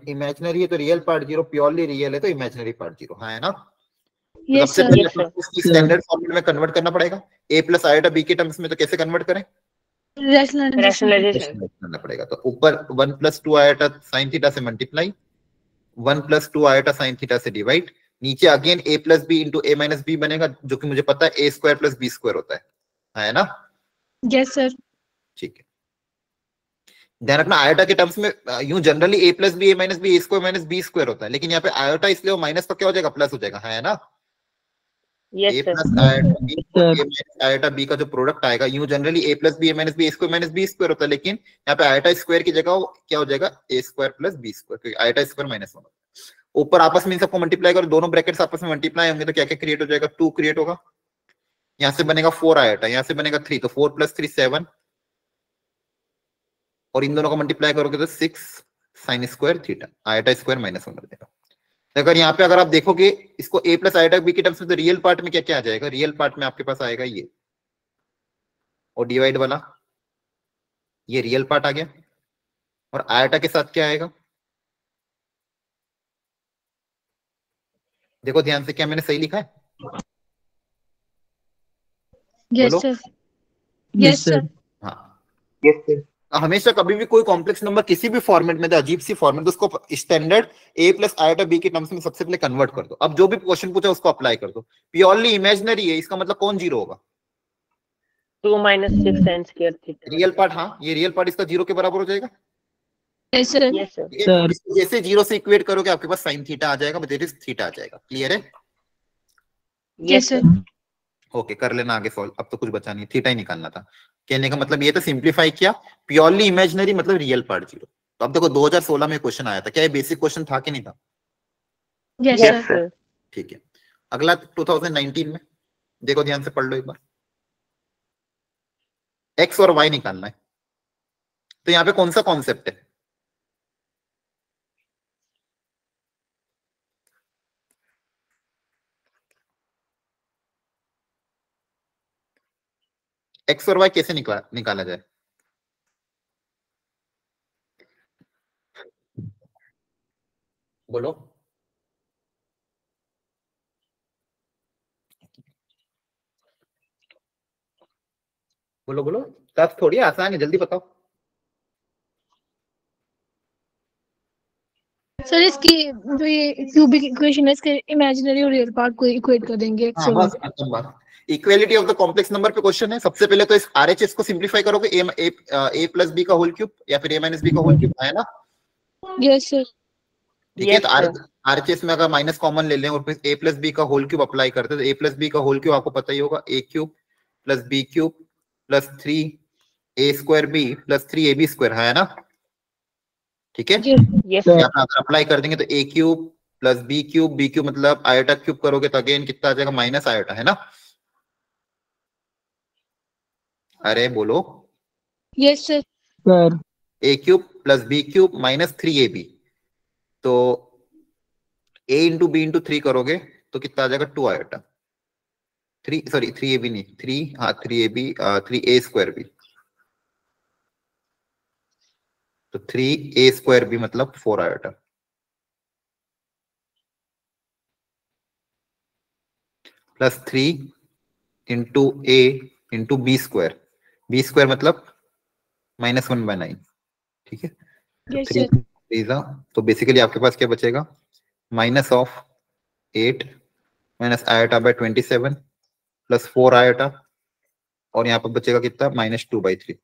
[SPEAKER 1] इमेजिनरी है तो रियल पार्ट 0, प्योरली रियल है तो इमेजिनरी पार्ट 0, हाँ है ना?
[SPEAKER 3] यस
[SPEAKER 1] सबसे
[SPEAKER 3] सर।
[SPEAKER 1] पहले उसकी स्टैंडर्ड फॉर्मूले में कन्वर्ट करना पड़ेगा, a + आयोटा b के टर्म्स में, तो कैसे कन्वर्ट करें?
[SPEAKER 2] रैशनलाइजेशन
[SPEAKER 1] करना पड़ेगा। तो ऊपर 1 + 2 आयोटा sin थीटा से मल्टीप्लाई, 1 + 2 आयोटा sin थीटा से डिवाइड, नीचे again a + b * a - b बनेगा, जो कि मुझे पता है a² + b² होता है ना?
[SPEAKER 3] Yes sir.
[SPEAKER 1] ठीक है, ध्यान रखना आयोटा के टर्म्स में यूं generally a + b a - b a² - b² होता है, लेकिन यहाँ पे आयोटा इसलिए वो माइनस तो क्या हो जाएगा? प्लस हो जाएगा, है ना?
[SPEAKER 2] Yes,
[SPEAKER 1] a
[SPEAKER 2] sir.
[SPEAKER 1] Plus iota b
[SPEAKER 4] Yes,
[SPEAKER 1] और
[SPEAKER 4] sir.
[SPEAKER 1] A minus iota b का जो प्रोडक्ट आएगा, यूं generally a plus b a minus b square होता है, लेकिन यहाँ पे आयोटा स्क्वायर की जगह क्या हो जाएगा, ए स्क्वायर प्लस बी स्क्वायर, क्योंकि आयोटा स्क्वायर माइनस 1। ऊपर आपस में इन सबको मल्टीप्लाई करो, दोनों ब्रैकेट्स आपस में मल्टीप्लाई होंगे तो क्या क्या क्रिएट हो जाएगा, 2 क्रिएट होगा। यहाँ से बनेगा 4 आयोटा, यहाँ से बनेगा 3, तो 4 + 3 7, और इन दोनों को मल्टीप्लाई करोगे तो 6 sine square theta, iota square minus 1 हो जाएगा। अगर यहाँ पे अगर आप देखोगे इसको a प्लस आयोटा बी के टर्म्स में, तो रियल पार्ट में क्या क्या आ जाएगा, रियल पार्ट में आपके पास आएगा ये, और डिवाइड वाला ये रियल पार्ट आ गया, और आयोटा के साथ क्या आएगा, देखो ध्यान से, क्या मैंने सही लिखा है?
[SPEAKER 3] यस
[SPEAKER 1] बोलो।
[SPEAKER 3] Sir,
[SPEAKER 4] Yes,
[SPEAKER 3] yes
[SPEAKER 4] sir.
[SPEAKER 3] Sir,
[SPEAKER 1] हाँ,
[SPEAKER 5] Yes, sir.
[SPEAKER 1] हमेशा कभी भी कोई कॉम्प्लेक्स नंबर किसी भी फॉर्मेट में, अजीब सी फॉर्मेट, तो उसको standard a plus iota b के टर्म्स में सबसे पहले कन्वर्ट कर दो। अब जो भी क्वेश्चन पूछा उसको अप्लाई कर दो। प्योरली इमेजिनरी है, इसका मतलब कौन जीरो होगा,
[SPEAKER 2] 2 - 6 sin square theta.
[SPEAKER 1] Real part. हाँ, ये रियल पार्ट इसका 0 के बराबर हो जाएगा।
[SPEAKER 3] Yes sir,
[SPEAKER 2] Yes, sir.
[SPEAKER 1] ठीक है?
[SPEAKER 4] सर।
[SPEAKER 1] इसको जैसे 0 से इक्वेट करोगे आपके पास साइन थीटा आ जाएगा, देयर इज थीटा आ जाएगा। क्लियर है?
[SPEAKER 2] Yes, sir.
[SPEAKER 1] ओके, कर लेना आगे सॉल्व, अब तो कुछ बचा नहीं, थीटा ही निकालना था। कहने का मतलब ये था, सिंप्लीफाई किया, प्योरली इमेजिनरी मतलब रियल पार्ट 0। तो अब देखो 2016 में क्वेश्चन आया था, क्या ये बेसिक क्वेश्चन था कि नहीं था?
[SPEAKER 3] Yes
[SPEAKER 2] Yes,
[SPEAKER 3] sir,
[SPEAKER 2] sir.
[SPEAKER 1] ठीक है, अगला 2019 में देखो, ध्यान से पढ़ लो एक बार। एक्स और वाई निकालना है, तो यहाँ पे कौन सा कॉन्सेप्ट है, एक्स और वाई कैसे निकाला जाए? बोलो बोलो बोलो, टफ थोड़ी आसान है, जल्दी बताओ।
[SPEAKER 3] सर इसकी जो ये क्यूबिक इक्वेशन है, इसके इमेजिनरी और रियल पार्ट को इक्वेट कर देंगे एक्स
[SPEAKER 1] हाँ
[SPEAKER 3] और
[SPEAKER 1] बस खत्म बात। Equality of the complex number पे क्वेश्चन है। सबसे पहले तो इस आरएचएस को सिंप्लीफाई करोगे, ए प्लस बी का होल क्यूब या फिर ए माइनस बी का होल क्यूब है ना।
[SPEAKER 3] यस सर,
[SPEAKER 1] ठीक है,
[SPEAKER 2] Yes,
[SPEAKER 1] तो
[SPEAKER 2] sir.
[SPEAKER 1] आरएचएस में अगर माइनस कॉमन ले लें और फिर ए प्लस बी का होल क्यूब अप्लाई करते हैं, तो ए प्लस बी का होल क्यूब आपको पता ही होगा, a cube plus b cube plus 3 a square b plus 3 a b square है ना। ठीक है,
[SPEAKER 2] Yes, sir.
[SPEAKER 1] यहाँ पे अगर अप्लाई कर देंगे तो ए क्यूब प्लस बी क्यूब मतलब आयोटा क्यूब करोगे तो अगेन कितना आ जाएगा, माइनस आयोटा, है ना। अरे बोलो,
[SPEAKER 3] yes sir,
[SPEAKER 4] Sir.
[SPEAKER 1] A cube plus b cube minus 3ab, तो a इंटू बी इंटू 3 करोगे तो कितना आ जाएगा, 2 आयोटा, 3ab नहीं 3, हाँ 3ab 3a स्क्वायर बी, तो 3a स्क्वायर बी मतलब 4 iota plus 3 into a into b square मतलब -1/9। ठीक है,
[SPEAKER 3] यस
[SPEAKER 1] थ्री
[SPEAKER 3] सर,
[SPEAKER 1] थ्रीजा, तो बेसिकली आपके पास क्या बचेगा, minus of 8 minus iota by 27 plus 4 iota, और यहाँ पर बचेगा कितना, -2/3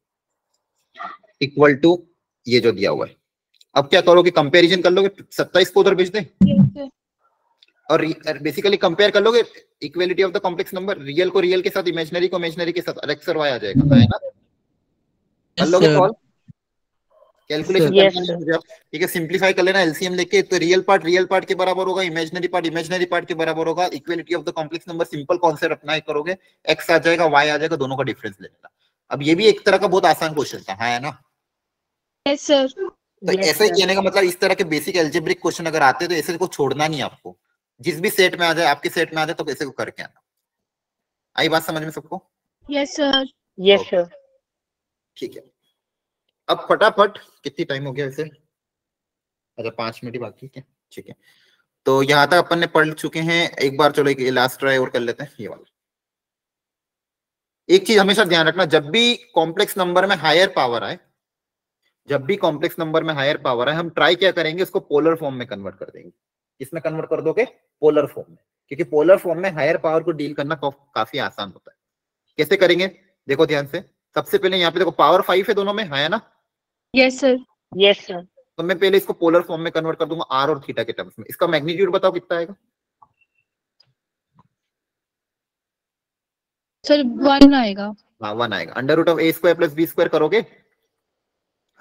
[SPEAKER 1] इक्वल टू ये जो दिया हुआ है। अब क्या करोगे, कंपैरिजन कर लोगे, 27 को उधर भेज दें
[SPEAKER 3] यस सर,
[SPEAKER 1] और बेसिकली कंपेयर कर लोगे equality of the complex number, real को रियल के साथ, इमेजिनरी को इमेजिनरी के साथ, एक्स और वाई आ जाएगा, है ना। कर
[SPEAKER 4] Yes,
[SPEAKER 1] लोगे
[SPEAKER 4] sir.
[SPEAKER 1] सॉल्व, कैलकुलेशन
[SPEAKER 2] Yes,
[SPEAKER 1] करना
[SPEAKER 2] sir.
[SPEAKER 1] है मुझे आप। ठीक है, सिंप्लीफाई कर लेना एलसीएम लेके, तो रियल पार्ट के बराबर होगा, इमेजिनरी पार्ट के बराबर होगा। Equality of the complex number simple concept apply करोगे, एक्स आ जाएगा वाई आ जाएगा, दोनों का डिफरेंस ले लेना। अब ये भी एक तरह का बहुत आसान क्वेश्चन था, है ना।
[SPEAKER 3] यस सर,
[SPEAKER 1] तो
[SPEAKER 2] Yes,
[SPEAKER 1] ऐसा ही
[SPEAKER 2] sir.
[SPEAKER 1] कहने का मतलब, इस तरह के बेसिक एल्जेब्रिक क्वेश्चन अगर आते हैं तो ऐसे को छोड़ना नहीं आपको, जिस भी सेट में आ जाए, आपके सेट में आ जाए तो ऐसे को करके आना। आई बात समझ में सबको?
[SPEAKER 3] Yes sir,
[SPEAKER 2] Yes, sir.
[SPEAKER 1] ठीक है, अब फटाफट, कितनी टाइम हो गया वैसे, अच्छा 5 मिनट ही बाकी है। ठीक है, तो यहाँ तक अपन ने पढ़ चुके हैं एक बार, चलो एक लास्ट ट्राई और कर लेते हैं ये वाला। एक चीज हमेशा ध्यान रखना, जब भी कॉम्प्लेक्स नंबर में हायर पावर आए, हम ट्राई क्या करेंगे, उसको पोलर फॉर्म में कन्वर्ट कर देंगे। किसमें कन्वर्ट कर दोगे, पोलर फॉर्म में, क्योंकि पोलर फॉर्म में हायर पावर को डील करना काफी आसान होता है। कैसे करेंगे, देखो ध्यान से। सबसे पहले यहाँ पे देखो पावर 5 है दोनों में, है ना।
[SPEAKER 3] Yes sir,
[SPEAKER 2] Yes, sir.
[SPEAKER 1] तो मैं पहले इसको पोलर फॉर्म में कन्वर्ट कर दूंगा आर और थीटा के टर्म्स में। इसका मैग्नीट्यूड बताओ कितना आएगा,
[SPEAKER 3] सर 1 आएगा।
[SPEAKER 1] हाँ 1 आएगा। Under root of a square plus b square करोगे,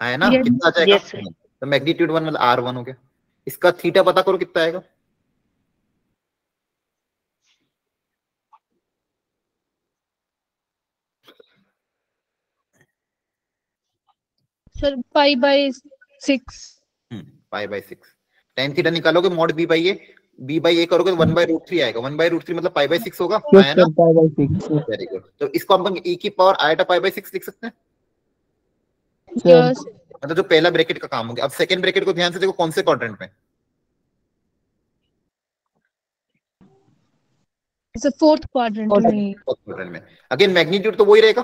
[SPEAKER 1] है ना,
[SPEAKER 3] Yes.
[SPEAKER 1] कितना आ जाएगा?
[SPEAKER 2] Yes, sir.
[SPEAKER 1] तो मैग्नीट्यूड 1 मतलब R1 हो गया। इसका थीटा पता करो कितना आएगा।
[SPEAKER 3] सर π/6।
[SPEAKER 1] π/6। tan थीटा निकालोगे मॉड b बाई ए करोगे तो 1/√3 आएगा। 1/√3 मतलब π/6 होगा,
[SPEAKER 4] यस
[SPEAKER 1] है ना?
[SPEAKER 4] सर, π/6।
[SPEAKER 1] Very good. तो इसको हम e की पावर आयोटा π/6 लिख सकते हैं।
[SPEAKER 3] यस
[SPEAKER 1] मतलब जो पहला ब्रैकेट का काम हो गया। अब सेकंड ब्रैकेट को ध्यान से देखो, कौन से क्वाड्रेंट में?
[SPEAKER 3] सर 4th क्वाड्रेंट में।
[SPEAKER 1] फोर्थ क्वाड्रेंट में। अगेन मैग्नीट्यूड तो वही रहेगा,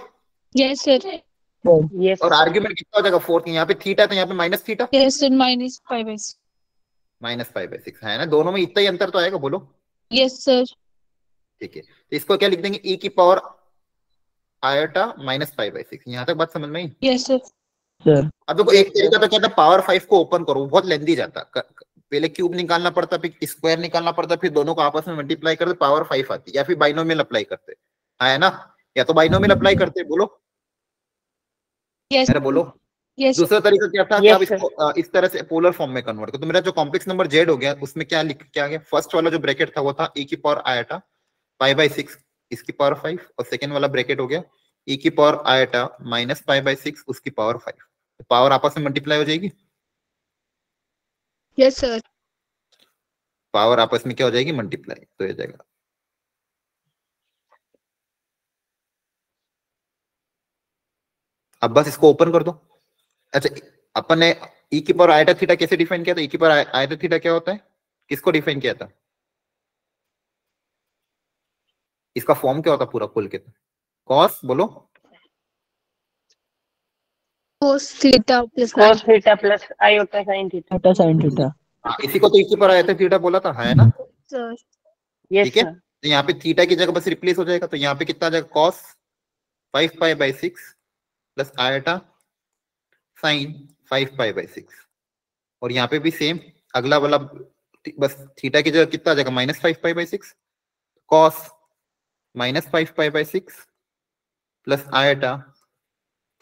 [SPEAKER 3] यस सर।
[SPEAKER 2] Yes.
[SPEAKER 1] और आर्ग्यूमेंट कितना हो जाएगा? फोर्थ। यहाँ पे थीटा तो यहाँ पे माइनस थीटा,
[SPEAKER 3] यस सर -π/6।
[SPEAKER 1] -π/6, है ना? दोनों में इतना ही अंतर तो आएगा, बोलो।
[SPEAKER 3] Yes sir.
[SPEAKER 1] ठीक है, तो इसको क्या लिख देंगे? e की पावर आयोटा -π/6। यहाँ तक बात समझ में आई?
[SPEAKER 3] Yes sir.
[SPEAKER 4] सर
[SPEAKER 1] अब देखो, एक तरीका तो क्या था, पावर 5 को ओपन करो, वो बहुत लेंदी जाता। पहले क्यूब निकालना पड़ता, फिर स्क्वायर निकालना पड़ता, फिर दोनों को आपस में मल्टीप्लाई करते पावर 5 आती, या फिर बाइनोमियल अप्लाई करते, है ना? या तो बाइनोमियल अप्लाई करते, बोलो।
[SPEAKER 3] यस
[SPEAKER 1] अरे बोलो।
[SPEAKER 3] यस
[SPEAKER 1] दूसरा तरीका क्या था कि
[SPEAKER 2] Yes,
[SPEAKER 1] आप इसको इस तरह से पोलर फॉर्म में कन्वर्ट करो। तो मेरा जो कॉम्प्लेक्स नंबर z हो गया, उसमें क्या गया? फर्स्ट वाला जो ब्रैकेट था वो था e की पावर आयोटा π/6 इसकी पावर 5, और सेकंड वाला ब्रैकेट हो गया e की पावर आयोटा -π/6 उसकी पावर 5। तो पावर आपस में मल्टीप्लाई हो जाएगी,
[SPEAKER 3] यस सर।
[SPEAKER 1] पावर आपस में क्या हो जाएगी? मल्टीप्लाई। तो हो जाएगा। अब बस इसको ओपन कर दो। अच्छा, अपन ने e की पावर आयोटा थीटा कैसे डिफाइन किया था? e की पावर आयोटा थीटा क्या होता है? किसको डिफाइन किया था? इसका फॉर्म क्या होता पूरा खोल के? कॉस, बोलो।
[SPEAKER 3] cos theta plus
[SPEAKER 2] Cos theta plus iota sin theta.
[SPEAKER 4] Theta sin theta.
[SPEAKER 1] हाँ, इसी को तो e की पावर आयोटा थीटा बोला था, है ना?
[SPEAKER 3] सर।
[SPEAKER 2] Yes,
[SPEAKER 1] ठीक है,
[SPEAKER 2] sir.
[SPEAKER 1] तो यहाँ पे थीटा की जगह बस रिप्लेस हो जाएगा। तो यहाँ पे कितना आ जाएगा? Cos 5π/6 plus iota sine 5π/6। और यहाँ पे भी सेम, अगला वाला बस थीटा की जगह कितना आ जाएगा? -5π/6 cos -5π/6 plus iota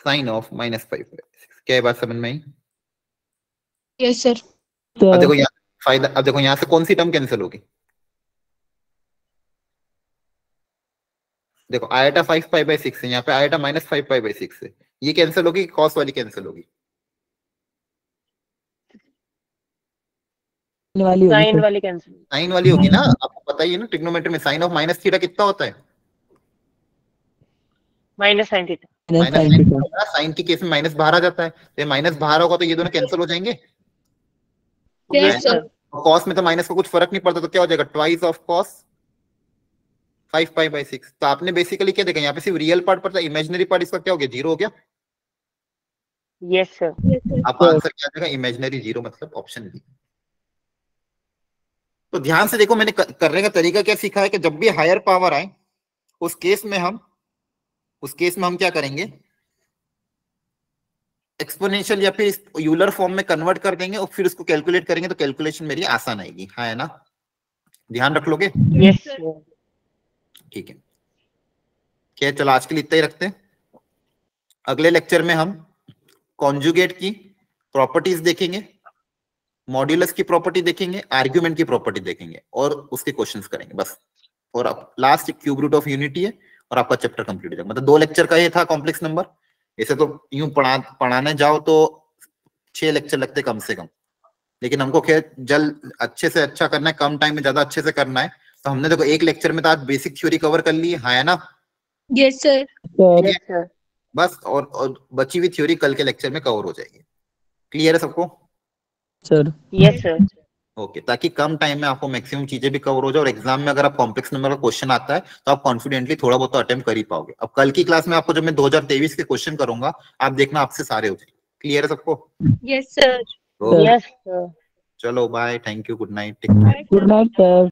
[SPEAKER 1] sine of -5/6। क्या है बात समझ में आई?
[SPEAKER 3] Yes sir.
[SPEAKER 1] अब देखो यहाँ फायदा, अब देखो यहाँ से कौन सी टर्म कैंसिल होगी? देखो आयोटा 5π/6 है, यहाँ पे आयोटा -5π/6 है, ये कैंसिल होगी, कॉस वाली कैंसिल होगी?
[SPEAKER 4] वाली होगी
[SPEAKER 2] Sin
[SPEAKER 4] सर।
[SPEAKER 2] वाली cancel.
[SPEAKER 1] साइन वाली होगी ना? आपको पता ही है ना, ट्रिग्नोमेट्री में साइन ऑफ माइनस थीटा कितना होता है?
[SPEAKER 2] Minus sin theta.
[SPEAKER 4] Minus sin theta.
[SPEAKER 1] Sine की केस में माइनस बाहर आ जाता है, तो माइनस बाहर होगा तो ये दोनों कैंसिल हो जाएंगे।
[SPEAKER 3] Yes
[SPEAKER 2] Yes,
[SPEAKER 3] sir.
[SPEAKER 2] sir.
[SPEAKER 1] Cos में तो माइनस का कुछ फर्क नहीं पड़ता, तो क्या हो जाएगा? Twice of cos 5π/6। तो आपने बेसिकली क्या देखा, यहाँ पे सिर्फ रियल पार्ट पड़ता है, इमेजिनरी पार्ट इसका क्या हो गया? 0 हो गया।
[SPEAKER 2] Yes, sir.
[SPEAKER 1] आपका आंसर क्या आ जाएगा? इमेजिनरी 0, मतलब ऑप्शन बी। तो ध्यान से देखो, मैंने करने का तरीका क्या सीखा है कि जब भी हायर पावर आए उस केस में हम क्या करेंगे? एक्सपोनेंशियल या फिर यूलर फॉर्म में कन्वर्ट कर देंगे और फिर उसको कैलकुलेट करेंगे, तो कैलकुलेशन मेरी आसान आएगी, है ना? ध्यान रख लोगे?
[SPEAKER 2] Yes, sir.
[SPEAKER 1] ठीक है, क्या? चलो आज के लिए इतना ही रखते हैं। अगले लेक्चर में हम कॉन्जुगेट की प्रॉपर्टीज देखेंगे, मॉड्यूलस की प्रॉपर्टी देखेंगे, आर्ग्यूमेंट की प्रॉपर्टी देखेंगे और उसके क्वेश्चंस करेंगे, बस। और अब last cube root of unity है और आपका चैप्टर कंप्लीट हो जाएगा। मतलब 2 लेक्चर का ये था कॉम्प्लेक्स नंबर। ऐसे तो यूं पढ़ाने जाओ तो 6 लेक्चर लगते कम से कम, लेकिन हमको खैर जल्द अच्छे से अच्छा करना है, कम टाइम में ज्यादा अच्छे से करना है। तो हमने देखो एक लेक्चर में तो आज बेसिक थ्योरी कवर कर ली है ना?
[SPEAKER 3] Yes sir.
[SPEAKER 2] Yes, sir.
[SPEAKER 1] बस, और बची हुई थ्योरी कल के लेक्चर में कवर हो जाएगी। क्लियर है सबको?
[SPEAKER 4] Sir
[SPEAKER 2] Yes, sir.
[SPEAKER 1] ओके, ताकि कम टाइम में आपको मैक्सिमम चीजें भी कवर हो जाए और एग्जाम में अगर आप कॉम्प्लेक्स नंबर का क्वेश्चन आता है तो आप कॉन्फिडेंटली थोड़ा बहुत अटेम्प्ट कर ही पाओगे। अब कल की क्लास में आपको जब मैं 2023 के क्वेश्चन करूंगा, आप देखना आपसे सारे हो जाएंगे। क्लियर है सबको?
[SPEAKER 3] Yes sir.
[SPEAKER 1] तो
[SPEAKER 2] Yes, sir.
[SPEAKER 1] चलो bye, thank you, good night, take care.
[SPEAKER 4] Good night sir.